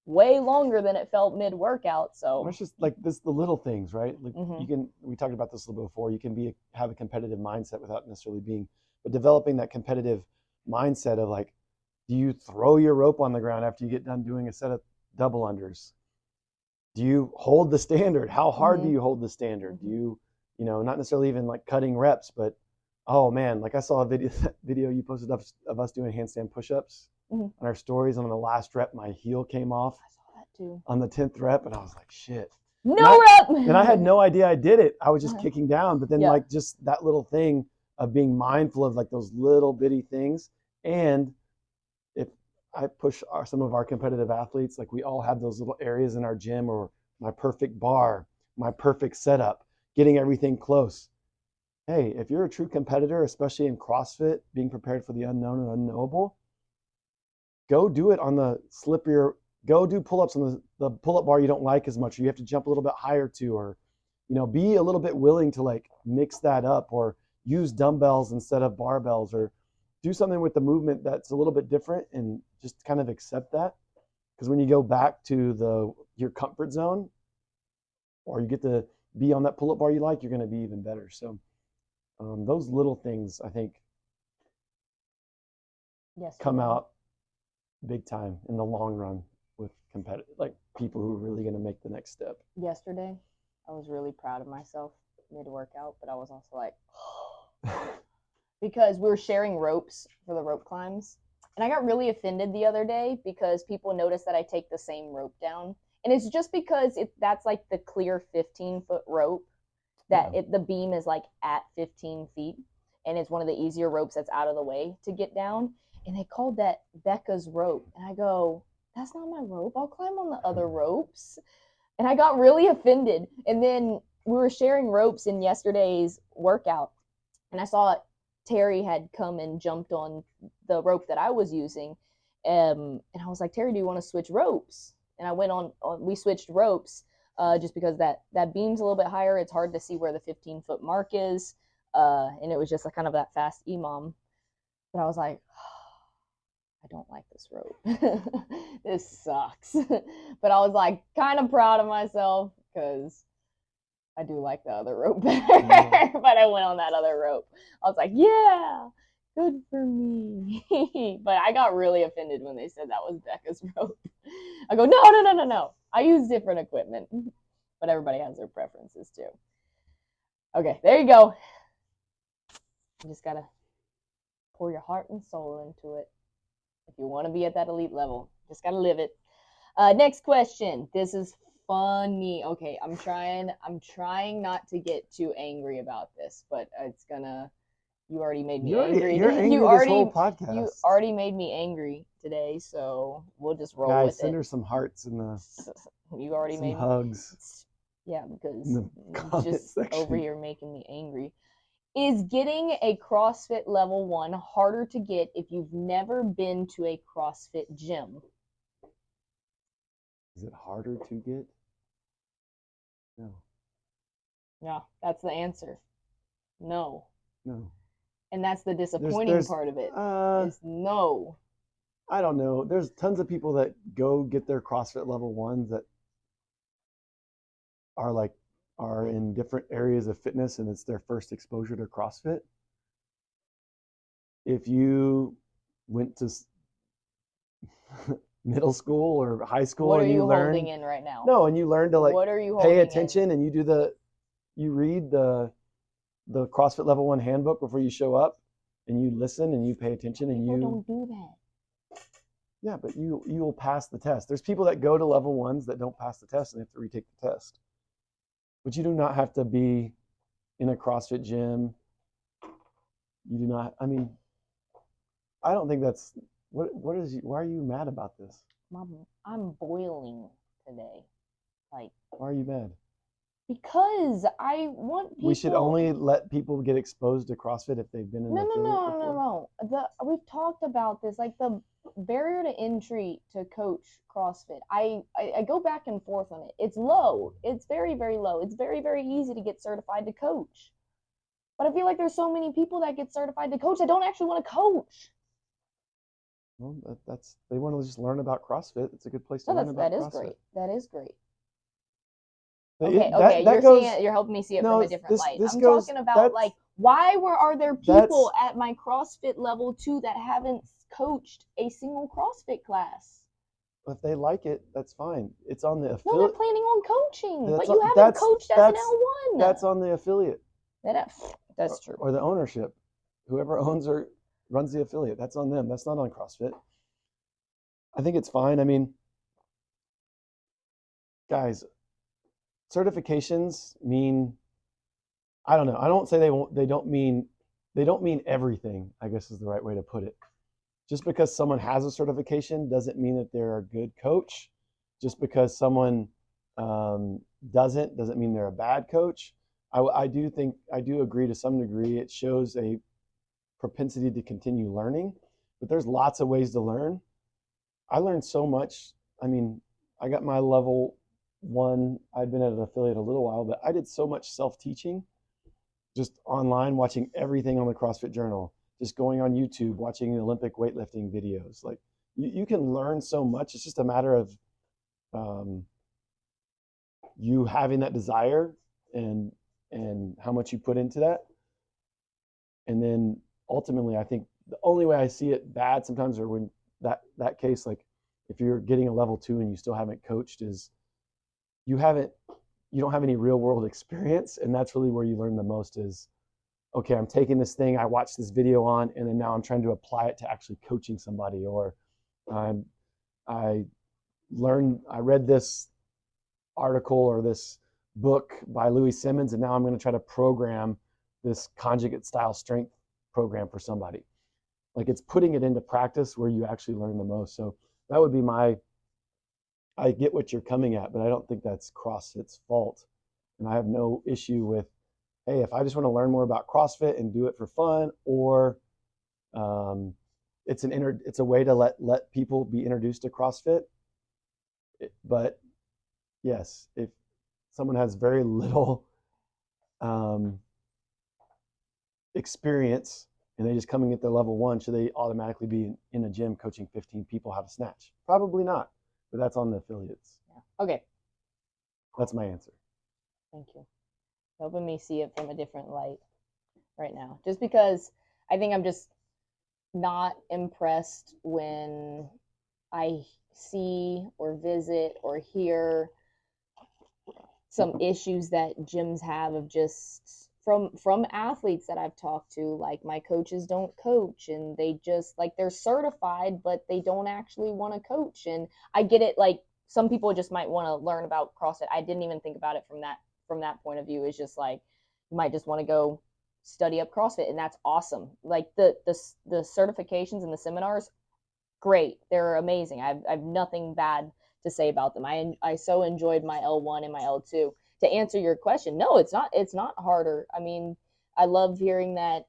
way longer than it felt mid workout. So it's just like the little things, right? Like mm-hmm. we talked about this a little bit before. You can have a competitive mindset without necessarily but developing that competitive mindset of like, do you throw your rope on the ground after you get done doing a set of double unders? Do you hold the standard? How hard Mm-hmm. do you hold the standard? Mm-hmm. Do you not necessarily even like cutting reps, but oh man, like I saw a video you posted up of us doing handstand push-ups Mm-hmm. on our stories, and on the last rep, my heel came off. I saw that too. On the 10th rep, and I was like, shit. No rep! And I had no idea I did it. I was just Uh-huh. kicking down. But then Yeah. like just that little thing of being mindful of like those little bitty things. And if I push some of our competitive athletes, like we all have those little areas in our gym, or my perfect bar, my perfect setup, getting everything close. Hey, if you're a true competitor, especially in CrossFit, being prepared for the unknown and unknowable, go do it on the slippier, go do pull-ups on the pull-up bar you don't like as much, or you have to jump a little bit higher to, or be a little bit willing to like mix that up, or use dumbbells instead of barbells, or do something with the movement that's a little bit different, and just kind of accept that. Because when you go back to your comfort zone, or you get to be on that pull-up bar you like, you're going to be even better. So those little things, I think, come out big time in the long run with competitive, like people who are really going to make the next step. Yesterday, I was really proud of myself mid-workout, but I was also like, because we were sharing ropes for the rope climbs. And I got really offended the other day because people noticed that I take the same rope down. And it's just because that's like the clear 15-foot rope, that the beam is like at 15 feet. And it's one of the easier ropes that's out of the way to get down. And they called that Becca's rope. And I go, that's not my rope. I'll climb on the other ropes. And I got really offended. And then we were sharing ropes in yesterday's workout. And I saw Terry had come and jumped on the rope that I was using. And I was like, Terry, do you want to switch ropes? And I went we switched ropes just because that beam's a little bit higher. It's hard to see where the 15-foot mark is. And it was just kind of that fast EMOM. But I was like, I don't like this rope. This sucks. But I was like kind of proud of myself because I do like the other rope better. But I went on that other rope. I was like, yeah, good for me. But I got really offended when they said that was Becca's rope. I go, no. I use different equipment. But everybody has their preferences too. Okay, there you go. You just gotta pour your heart and soul into it. If you want to be at that elite level, just gotta live it. Next question. This is funny. Okay, I'm trying not to get too angry about this, but it's gonna. You already made me angry. You're angry this whole podcast. You already made me angry today, so we'll just roll with it. Guys, send her some hearts in the. You already made hugs. Yeah, because just section. Over here making me angry. Is getting a CrossFit level 1 harder to get if you've never been to a CrossFit gym? Is it harder to get? No. Yeah, that's the answer. No. No. And that's the disappointing There's part of it. uh Is no. I don't know. There's tons of people that go get their CrossFit level ones that are like are in different areas of fitness and it's their first exposure to CrossFit. If you went to middle school or high school What are and you you holding learned in right now? no and you learn to like What are you pay holding attention and you read the CrossFit level 1 handbook before you show up and you listen and you pay attention and People you don't do that. yeah, but you will pass the test. There's people that go to level 1s that don't pass the test and they have to retake the test. But you do not have to be in a CrossFit gym. You do not. I mean, I don't think that's what is. Why are you mad about this? I'm boiling today. Like, why are you mad? Because I want people. We should only let people get exposed to CrossFit if they've been in an affiliate before. No. We've talked about this. Like the barrier to entry to coach CrossFit. I go back and forth on it. It's low. It's very, very low. It's very, very easy to get certified to coach. But I feel like there's so many people that get certified to coach that don't actually want to coach. Well, that's they want to just learn about CrossFit. It's a good place to learn about CrossFit. That is great. That is great. You're helping me see it from a different light. I'm talking about like why are there people at my CrossFit level 2 that haven't coached a single CrossFit class? If they like it, that's fine. It's on the affiliate. No, they're planning on coaching, but you haven't coached as an L1. That's on the affiliate. That's true. Or the ownership. Whoever owns or runs the affiliate, that's on them. That's not on CrossFit. I think it's fine. I mean, guys, certifications mean, I don't know. I don't say they don't mean everything, I guess is the right way to put it. Just because someone has a certification doesn't mean that they're a good coach. Just because someone doesn't mean they're a bad coach. I do agree to some degree. It shows a propensity to continue learning, but there's lots of ways to learn. I learned so much. I mean, I got my level 1. I'd been at an affiliate a little while, but I did so much self-teaching just online, watching everything on the CrossFit Journal, just going on YouTube, watching Olympic weightlifting videos. Like you can learn so much. It's just a matter of you having that desire and how much you put into that. And then ultimately, I think the only way I see it bad sometimes, or when that case, like if you're getting a level 2 and you still haven't coached, is you don't have any real world experience. And that's really where you learn the most is, okay, I'm taking this thing I watched this video on, and then now I'm trying to apply it to actually coaching somebody. Or I read this article or this book by Louis Simmons, and now I'm going to try to program this conjugate style strength program for somebody. Like it's putting it into practice where you actually learn the most. So that would be I get what you're coming at, but I don't think that's CrossFit's fault. And I have no issue with, hey, if I just want to learn more about CrossFit and do it for fun, or it's a way to let people be introduced to CrossFit. But yes, if someone has very little experience and they just come and get their level 1, should they automatically be in a gym coaching 15 people how to snatch? Probably not, but that's on the affiliates. Yeah. Okay. That's my answer. Thank you. Helping me see it from a different light right now. Just because I think I'm just not impressed when I see or visit or hear some issues that gyms have of just from athletes that I've talked to, like my coaches don't coach and they just like they're certified but they don't actually want to coach. And I get it, like some people just might want to learn about CrossFit. I didn't even think about it from that point of view. It's just like you might just want to go study up CrossFit, and that's awesome. Like the certifications and the seminars, great, they're amazing. I've nothing bad to say about them. I so enjoyed my L1 and my L2. To answer your question, no, it's not harder. I mean, I love hearing that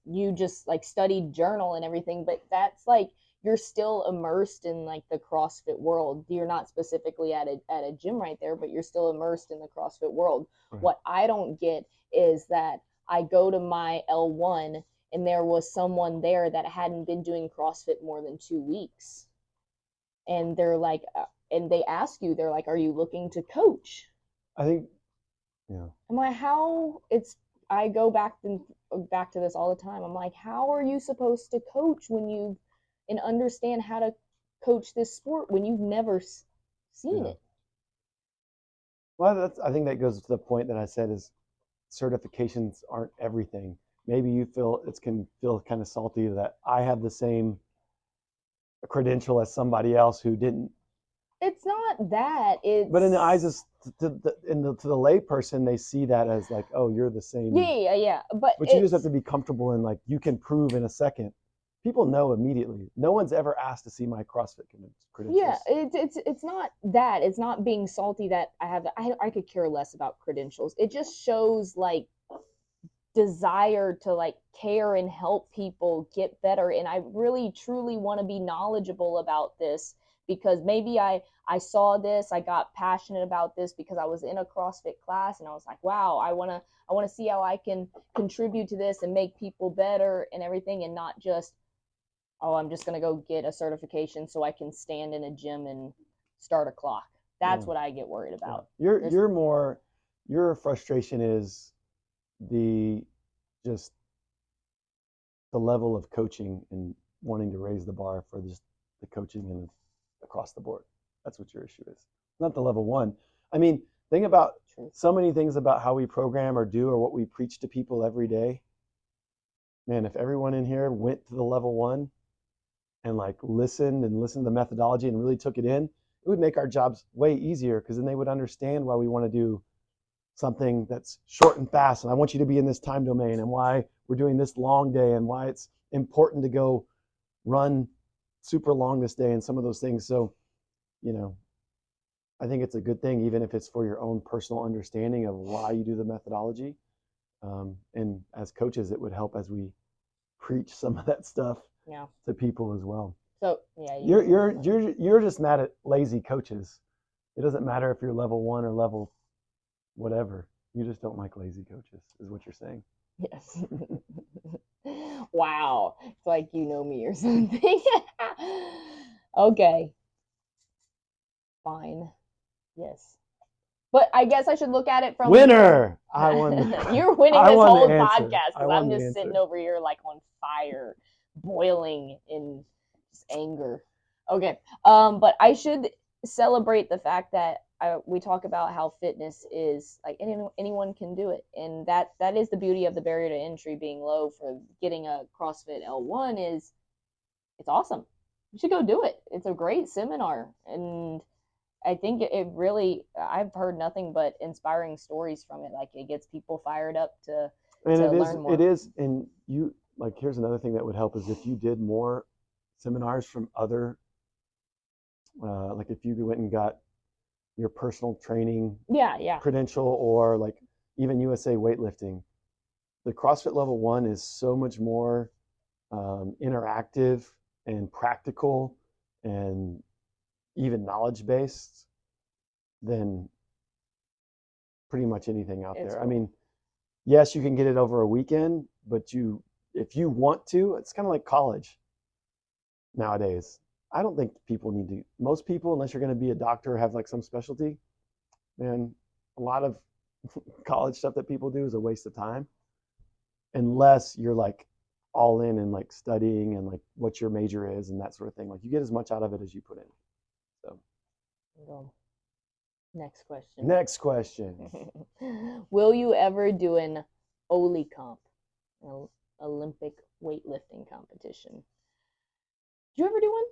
you just like studied journal and everything, but that's like you're still immersed in like the CrossFit world. You're not specifically at a gym right there, but you're still immersed in the CrossFit world. Right. What I don't get is that I go to my L1 and there was someone there that hadn't been doing CrossFit more than 2 weeks. And they're like, and they ask you, they're like, are you looking to coach? I think, yeah. I'm like, how? I go back to this all the time. I'm like, how are you supposed to coach and understand how to coach this sport when you've never seen it? Well, I think that goes to the point that I said is certifications aren't everything. Maybe you can feel kind of salty that I have the same credential as somebody else who didn't. It's not that. But in the eyes of to the lay person, they see that as like, oh, you're the same. Yeah. But you just have to be comfortable in like you can prove in a second. People know immediately. No one's ever asked to see my CrossFit credentials. Yeah, it's not that. It's not being salty that I have. I could care less about credentials. It just shows like desire to like care and help people get better. And I really truly want to be knowledgeable about this because maybe I saw this, I got passionate about this because I was in a CrossFit class and I was like, wow, I want to see how I can contribute to this and make people better and everything, and not just, oh, I'm just going to go get a certification so I can stand in a gym and start a clock. That's what I get worried about. Your frustration is the level of coaching and wanting to raise the bar for just the coaching and across the board. That's what your issue is. Not the level one. I mean, think about so many things about how we program or do or what we preach to people every day. Man, if everyone in here went to the level one and like listened to the methodology and really took it in, it would make our jobs way easier because then they would understand why we want to do something that's short and fast. And I want you to be in this time domain and why we're doing this long day and why it's important to go run super long this day and some of those things. So, I think it's a good thing, even if it's for your own personal understanding of why you do the methodology. And as coaches, it would help as we preach some of that stuff to people as well. So yeah, you're just mad at lazy coaches. It doesn't matter if you're level one or level whatever. You just don't like lazy coaches, is what you're saying. Yes. Wow. It's like you know me or something. Okay. Fine. Yes. But I guess I should look at it from winner. I won. You're winning this whole podcast because I'm just sitting over here like on fire, boiling in just anger. Okay. But I should celebrate the fact that we talk about how fitness is like anyone can do it, and that is the beauty of the barrier to entry being low for getting a CrossFit L1 is it's awesome. You should go do it. It's a great seminar, and I think it really, I've heard nothing but inspiring stories from it. Like it gets people fired up to learn more. It is, and you like. Here's another thing that would help is if you did more seminars from other, like if you went and got your personal training credential or like even USA weightlifting. The CrossFit level one is so much more interactive and practical and even knowledge based than pretty much anything out there. Cool. I mean, yes, you can get it over a weekend, but if you want to, it's kind of like college nowadays. I don't think most people, unless you're going to be a doctor or have like some specialty, man, a lot of college stuff that people do is a waste of time unless you're like all in and like studying and like what your major is and that sort of thing. Like you get as much out of it as you put in. So Next question. Will you ever do an Oli comp, an Olympic weightlifting competition? Did you ever do one?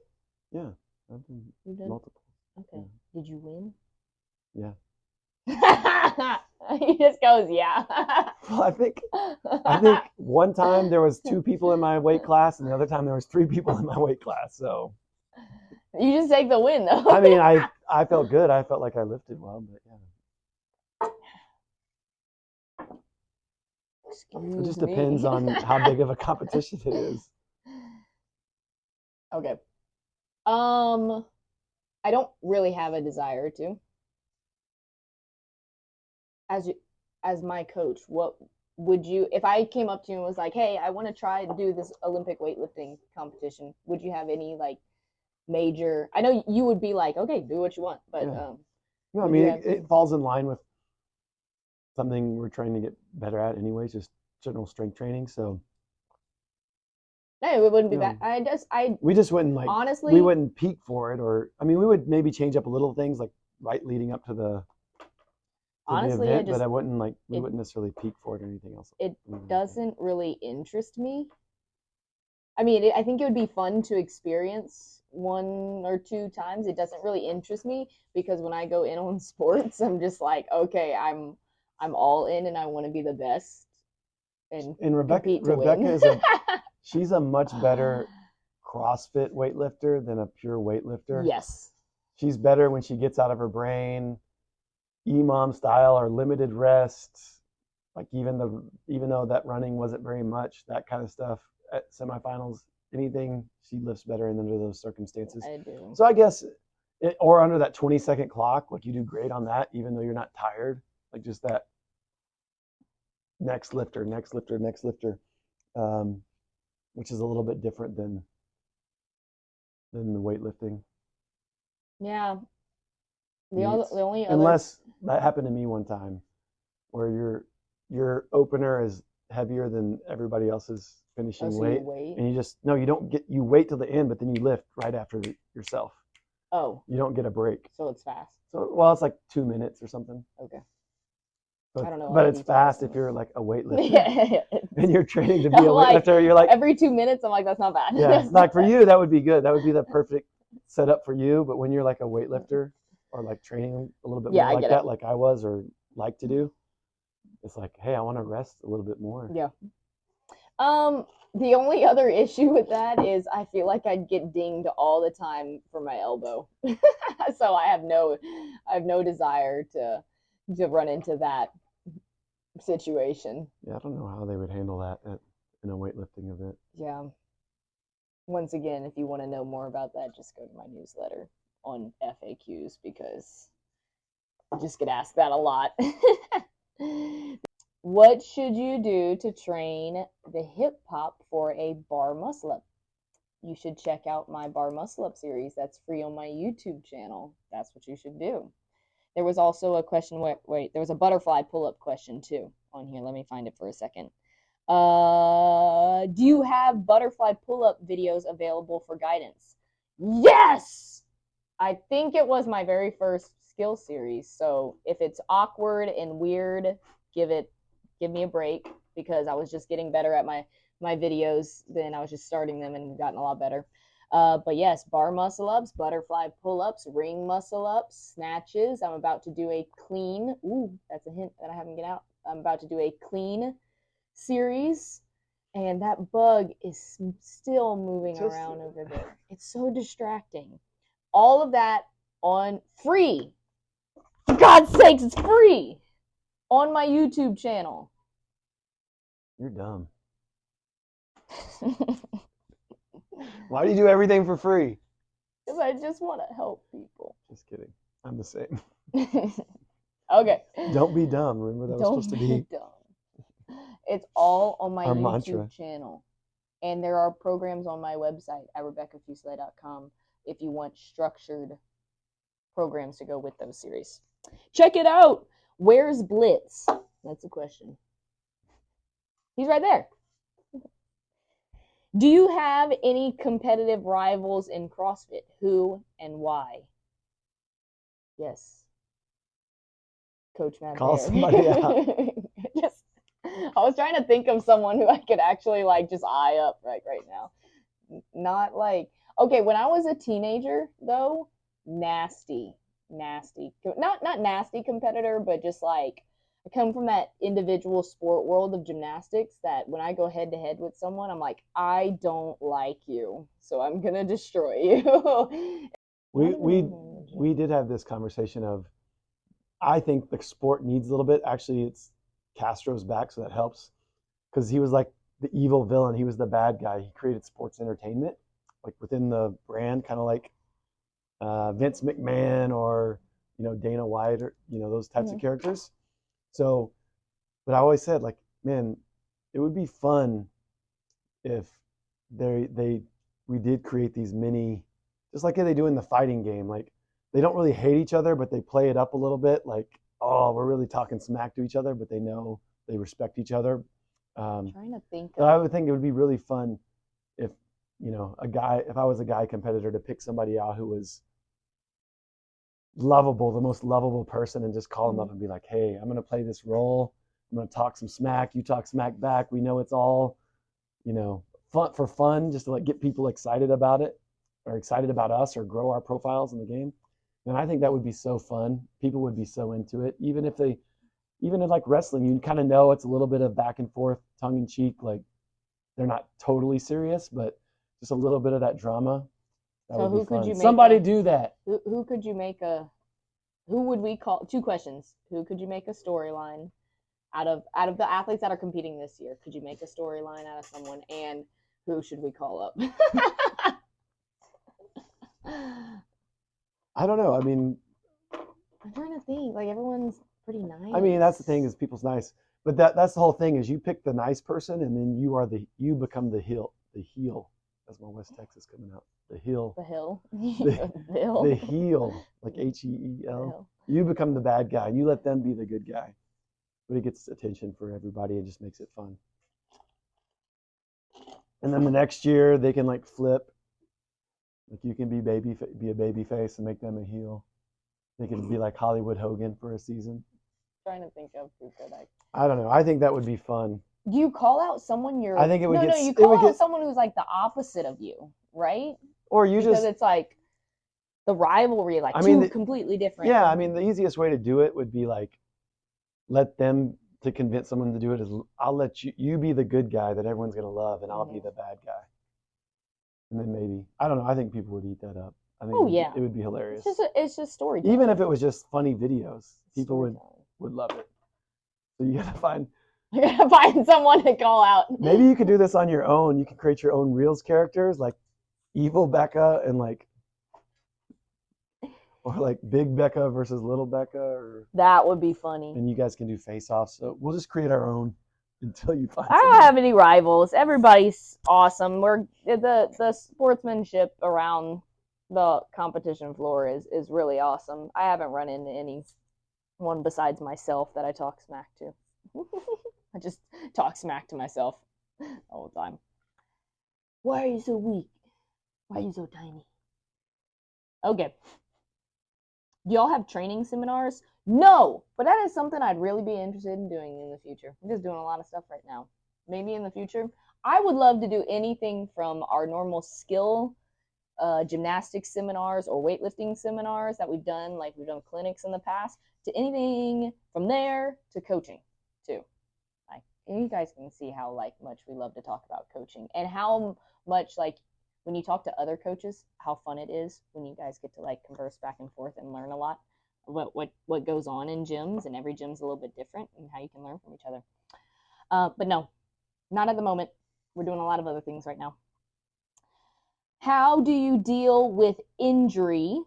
Yeah, I've done multiple. Okay. Yeah. Did you win? Yeah. He just goes, yeah. Well, I think one time there was 2 people in my weight class, and the other time there was 3 people in my weight class. So you just take the win, though. I mean, I felt good. I felt like I lifted well, but yeah. It just depends on how big of a competition it is. Okay. I don't really have a desire to. As you, as my coach, what would you, if I came up to you and was like, "Hey, I want to try to do this Olympic weightlifting competition," would you have any like major? I know you would be like, "Okay, do what you want," but Yeah. No, I would you mean, have? it falls in line with something we're trying to get better at anyways, just general strength training. So, No, it wouldn't be you bad. know, I we just wouldn't like, we honestly, wouldn't peak for it, or, I mean, we would maybe change up a little things like right leading up to the honestly, event, but I wouldn't like, we it wouldn't necessarily peak for it or anything else. it Anything like that. doesn't really interest me. I mean, I think it would be fun to experience one or two times. It doesn't really interest me because when I go in on sports, I'm just like, okay, I'm all in and I want to be the best and And compete to Rebecca win. is she's a much better CrossFit weightlifter than a pure weightlifter. Yes. She's better when she gets out of her brain, EMOM style or limited rest. Like even though that running wasn't very much, that kind of stuff at semifinals, anything she lifts better in under those circumstances. I do. So I guess or under that 20-second clock, like you do great on that, even though you're not tired. Like just that next lifter, next lifter, next lifter, um, which is a little bit different than the weightlifting Yeah. The meets. only other Unless that happened to me one time, where your opener is heavier than everybody else's oh, finishing so you weight, wait. and you just no, you don't get you wait till the end, but then you lift right after yourself. Oh, You don't get a break. so it's fast. So well, it's like 2 minutes or something. Okay. I But don't know all but the it's details. fast if you're like a weightlifter Yeah. and you're training to be I'm a like weightlifter. You're like, every 2 minutes, I'm like, that's not bad. yeah, like for you that would be good. That would be the perfect setup for you. But when you're like a weightlifter or like training a little bit Yeah, more I like get it. that, like I was or like to do, it's like, hey, I want to rest a little bit more. Yeah. The only other issue with that is I feel like I'd get dinged all the time for my elbow. So I have no desire to run into that situation. Yeah, I don't know how they would handle that in a weightlifting event. Yeah. Once again, if you want to know more about that, just go to my newsletter on FAQs because I just get asked that a lot. What should you do to train the hip hop for a bar muscle up? You should check out my bar muscle up series. That's free on my YouTube channel. That's what you should do. There was also a question. Wait, there was a butterfly pull up question too on here. Let me find it for a second. Do you have butterfly pull up videos available for guidance? Yes! I think it was my very first skill series. So if it's awkward and weird, give me a break because I was just getting better at my videos. Then I was just starting them and gotten a lot better. But yes, bar muscle ups, butterfly pull ups, ring muscle ups, snatches. I'm about to do a clean. Ooh, that's a hint that I haven't get out. I'm about to do a clean series, and that bug is still moving around over there. It's so distracting. All of that on free. For God's sakes, it's free on my YouTube channel. You're dumb. Why do you do everything for free? Because I just want to help people. Just kidding. I'm the same. Okay. Don't be dumb. Remember that was Don't supposed to be dumb. It's all on my our YouTube mantra. channel. And there are programs on my website at RebeccaFuseli.com if you want structured programs to go with those series. Check it out. Where's Blitz? That's a question. He's right there. Do you have any competitive rivals in CrossFit? Who and why? Yes. Coach Matt Call Bear. somebody out. Just, I was trying to think of someone who I could actually like just eye up right now. Not like, okay, when I was a teenager though, nasty. Not nasty competitor, but just like I come from that individual sport world of gymnastics that when I go head to head with someone, I'm like, I don't like you, so I'm gonna destroy you. We did have this conversation of I think the sport needs a little bit. Actually, it's Castro's back, so that helps because he was like the evil villain. He was the bad guy. He created sports entertainment, like within the brand, kind of like Vince McMahon or Dana White or those types of characters. So, but I always said like, man, it would be fun if we did create these mini, just like they do in the fighting game. Like they don't really hate each other, but they play it up a little bit. Like, oh, we're really talking smack to each other, but they know they respect each other. I'm trying to think. So I would think it would be really fun if if I was a guy competitor, to pick somebody out who was lovable, the most lovable person, and just call them up and be like, hey, I'm going to play this role. I'm going to talk some smack. You talk smack back. We know it's all, fun, just to like get people excited about it or excited about us or grow our profiles in the game. And I think that would be so fun. People would be so into it. Even in like wrestling, you kind of know it's a little bit of back and forth, tongue in cheek. Like they're not totally serious, but just a little bit of that drama. That so would who be fun. could you make Somebody do that. Who could you make who would we call, 2 questions. Who could you make a storyline out of the athletes that are competing this year? Could you make a storyline out of someone, and who should we call up? I don't know. I mean, I'm trying to think. Like everyone's pretty nice. I mean, that's the thing, is people's nice. But that's the whole thing, is you pick the nice person and then you become the heel. That's my West Texas coming out. The heel. The hill. The heel, like HEEL. You become the bad guy. You let them be the good guy. But it gets attention for everybody and just makes it fun. And then the next year they can like flip. Like you can be a baby face and make them a heel. They can be like Hollywood Hogan for a season. Trying to think of who could I don't know. I think that would be fun. Do you call out someone you're? I think it would No, get. you call out someone who's like the opposite of you, right? Or you because just. It's like the rivalry, like two completely different. Yeah, I mean, the easiest way to do it would be like, let them, to convince someone to do it, is I'll let you be the good guy that everyone's gonna love, and I'll be the bad guy. And then maybe, I don't know. I think people would eat that up. I think it would be hilarious. It's just storytelling. Even if it was just funny videos, people would love it. So you gotta find someone to call out. Maybe you could do this on your own. You can create your own Reels characters, like evil Becca and or like big Becca versus little Becca. That would be funny. And you guys can do face-offs. So we'll just create our own until you find. I don't have any rivals. Everybody's awesome. We're the sportsmanship around the competition floor is really awesome. I haven't run into anyone besides myself that I talk smack to. I just talk smack to myself all the time. Why are you so weak? Why are you so tiny? Okay. Do y'all have training seminars? No, but that is something I'd really be interested in doing in the future. I'm just doing a lot of stuff right now. Maybe in the future. I would love to do anything from our normal skill gymnastics seminars or weightlifting seminars that we've done, like we've done clinics in the past, to anything from there to coaching too. Like you guys can see how much we love to talk about coaching, and how much when you talk to other coaches, how fun it is when you guys get to converse back and forth and learn a lot what goes on in gyms, and every gym's a little bit different and how you can learn from each other. But no, not at the moment. We're doing a lot of other things right now. How do you deal with injury,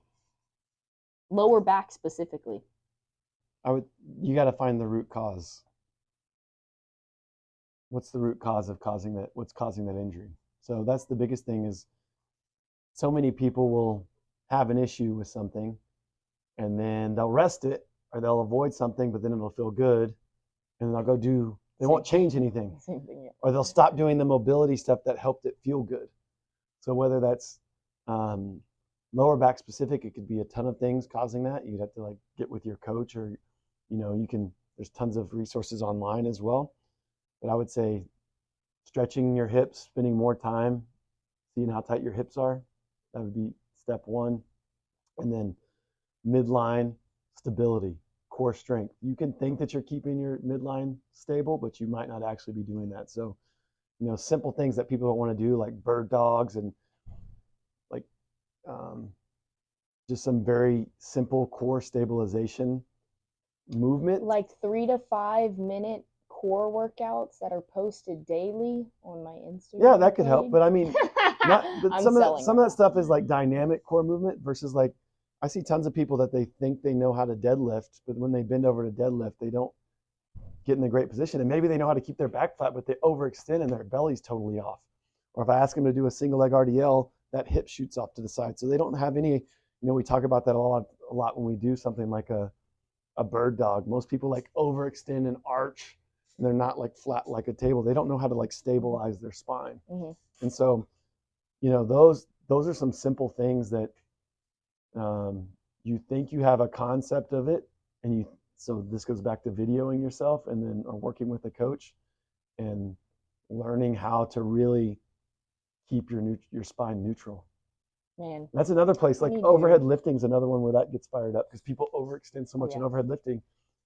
lower back specifically? You got to find the root cause. What's the root cause of what's causing that injury? So that's the biggest thing, is so many people will have an issue with something and then they'll rest it, or they'll avoid something, but then it'll feel good, and they'll they won't change anything. Same thing, yeah. Or they'll stop doing the mobility stuff that helped it feel good. So whether that's lower back specific, it could be a ton of things causing that. You'd have to get with your coach, or there's tons of resources online as well. But I would say stretching your hips, spending more time seeing how tight your hips are. That would be step one. And then midline stability, core strength. You can think that you're keeping your midline stable, but you might not actually be doing that. So, simple things that people don't want to do, like bird dogs, and just some very simple core stabilization movement. 3 to 5 minute core workouts that are posted daily on my Instagram. Yeah, that could help. But I mean, I'm some selling of that right stuff is like dynamic core movement versus like I see tons of people that they think they know how to deadlift, but when they bend over to deadlift, they don't get in a great position. And maybe they know how to keep their back flat, but they overextend and their belly's totally off. Or if I ask them to do a single leg RDL, that hip shoots off to the side. So they don't have any, we talk about that a lot when we do something like a bird dog. Most people like overextend and arch, and they're not like flat like a table. They don't know how to like stabilize their spine. Mm-hmm. And so, those are some simple things that you think you have a concept of it, and so this goes back to videoing yourself and then or working with a coach and learning how to really keep your spine neutral. Man, that's another place. Like overhead lifting is another one where that gets fired up because people overextend so much in overhead lifting,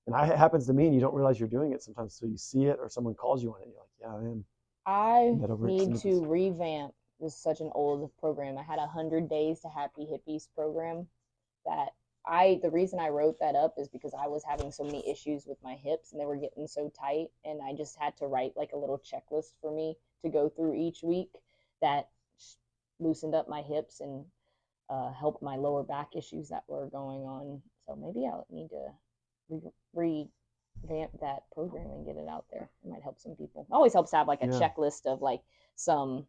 and it happens to me, and you don't realize you're doing it sometimes. So you see it, or someone calls you on it, and you're like, "Yeah, I am." I need to revamp. This is such an old program. I had 100 Days to Happy Hippies program that the reason I wrote that up is because I was having so many issues with my hips and they were getting so tight, and I just had to write like a little checklist for me to go through each week that loosened up my hips and helped my lower back issues that were going on. So maybe I'll need to revamp that program and get it out there. It might help some people. It always helps to have like a checklist of like some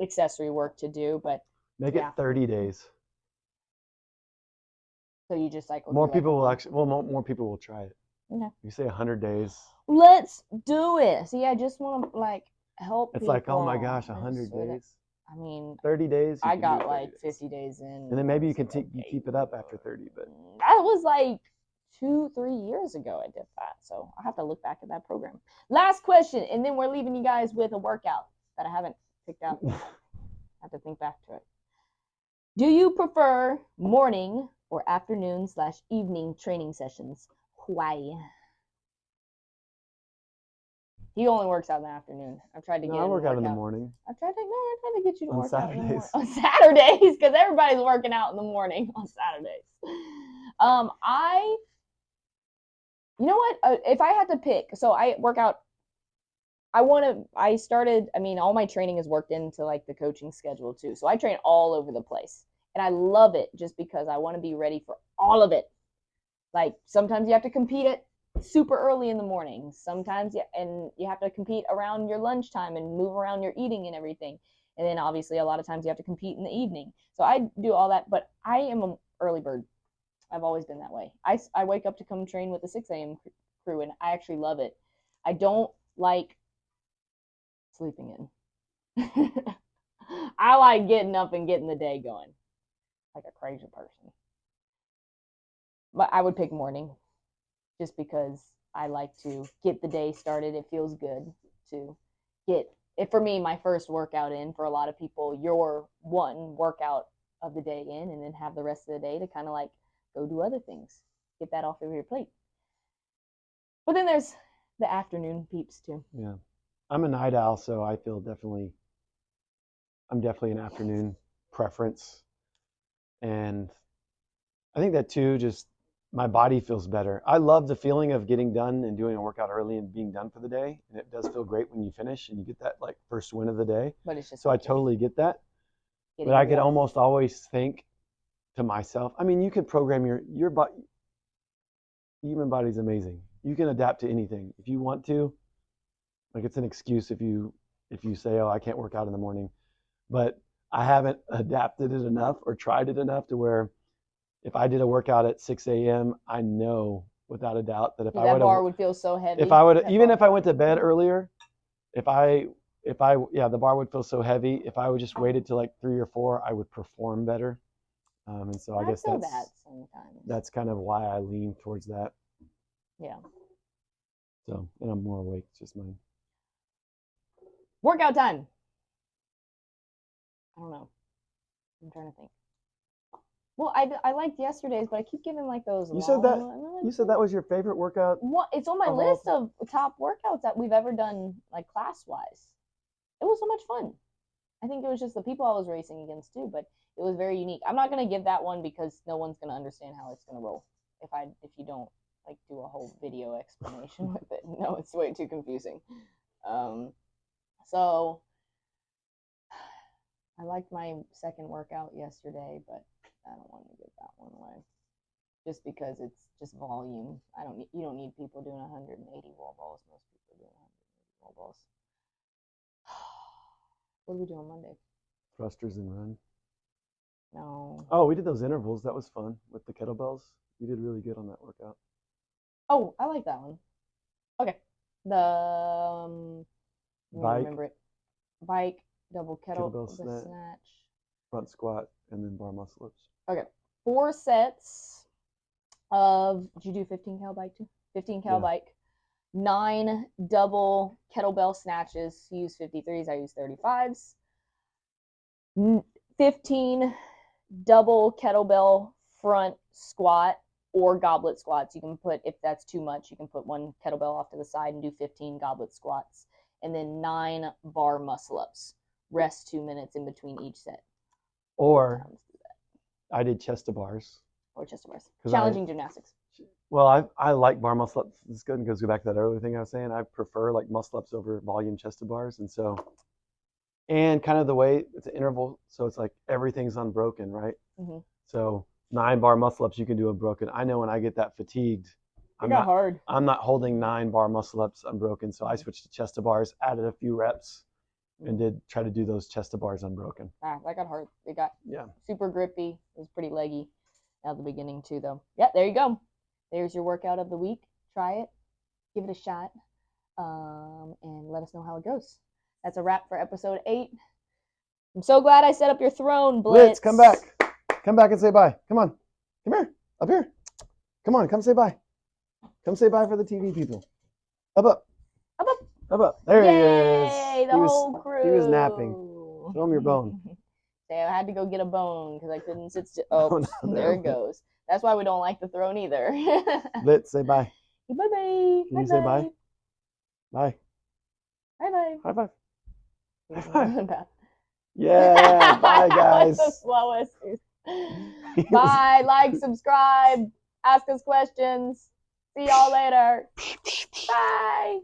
accessory work to do, but make it 30 days. So you just cycle. More people will actually. Well, more people will try it. Okay. You say 100 days. Let's do it. See, I just want to like help. It's people. Like, oh my gosh, 100 days. I mean, 30 days. I got like 50 days in, and then maybe you can you keep it up after 30. But that was like 2-3 years ago I did that, so I have to look back at that program. Last question, and then we're leaving you guys with a workout that I haven't picked out. I have to think back to it. Do you prefer morning or afternoon/evening training sessions? Why? He only works out in the afternoon. I've tried to get him to work out in the morning. I tried to get you to work out on Saturdays because everybody's working out in the morning on Saturdays. You know what? If I had to pick, so I work out. All my training is worked into like the coaching schedule too. So I train all over the place, and I love it just because I want to be ready for all of it. Like sometimes you have to compete at super early in the morning. Sometimes and you have to compete around your lunchtime and move around your eating and everything. And then obviously a lot of times you have to compete in the evening. So I do all that, but I am an early bird. I've always been that way. I wake up to come train with the 6 a.m. crew, and I actually love it. I don't like sleeping in. I like getting up and getting the day going like a crazy person. But I would pick morning just because I like to get the day started. It feels good to get it. For me, my first workout in. For a lot of people, your one workout of the day in, and then have the rest of the day to kind of like go do other things, get that off of your plate. But then there's the afternoon peeps too. Yeah, I'm a night owl, so I feel I'm definitely an afternoon preference, and I think that too, just my body feels better. I love the feeling of getting done and doing a workout early and being done for the day, and it does feel great when you finish and you get that like first win of the day. But it's just so I totally get that. But I could almost always think to myself, I mean, you could program your body. Human body's amazing. You can adapt to anything if you want to. Like it's an excuse if you say, oh, I can't work out in the morning, but I haven't adapted it enough or tried it enough to where if I did a workout at 6 a.m., I know without a doubt that if that bar would feel so heavy. If I would, even if I went to bed earlier, the bar would feel so heavy. If I would just waited till like 3 or 4, I would perform better. And so I guess that's kind of why I lean towards that. Yeah. So, and I'm more awake. It's just mine. Workout time. I don't know. I'm trying to think. Well, I liked yesterday's, but I keep giving like those. You said that was your favorite workout? What? It's on my list of top workouts that we've ever done, like class-wise. It was so much fun. I think it was just the people I was racing against too, but it was very unique. I'm not gonna give that one because no one's gonna understand how it's gonna roll if you don't like do a whole video explanation with it. No, it's way too confusing. So I liked my second workout yesterday, but I don't want to give that one away. Just because it's just volume. You don't need people doing 180 wall balls. Most people are doing 180 wall balls. What did we do on Monday? Thrusters and run. No. Oh, we did those intervals. That was fun with the kettlebells. You did really good on that workout. Oh, I like that one. Okay. The Bike. remember it. Bike, double Kettlebell snatch, front squat, and then bar muscle ups. Okay. 4 sets of, did you do 15 cal bike too? 15 cal bike. 9 double kettlebell snatches. You use 53s, I use 35s. 15 double kettlebell front squat or goblet squats. You can put, if that's too much, you can put 1 kettlebell off to the side and do 15 goblet squats. And then 9 bar muscle ups. Rest 2 minutes in between each set. Or I did chest to bars. Or chest to bars. Challenging gymnastics. Well, I like bar muscle ups. It's good and goes back to that earlier thing I was saying. I prefer like muscle ups over volume chest to bars. And so, and kind of the way it's an interval. So it's like everything's unbroken, right? Mm-hmm. So 9 bar muscle ups you can do unbroken. I know when I get that fatigued, I'm not holding 9 bar muscle ups unbroken. So I switched to chest to bars, added a few reps, and try to do those chest to bars unbroken. That got hard. It got super grippy. It was pretty leggy at the beginning too, though. Yeah, there you go. There's your workout of the week. Try it, give it a shot, and let us know how it goes. That's a wrap for episode 8. I'm so glad I set up your throne, Blitz. Blitz, come back. Come back and say bye. Come on. Come here. Up here. Come on. Come say bye. Come say bye for the TV people. Up, up. Up, up. Up, up. There Yay, he is. The whole crew. He was napping. Show him your bone. I had to go get a bone because I couldn't sit still. Oh, no, there it goes. That's why we don't like the throne either. Blitz, say bye. Bye-bye. Can you say bye? Bye. Bye-bye. High five. High five. Yeah. Bye, guys. That's the slowest. Bye. Like, subscribe. Ask us questions. See y'all later. Bye.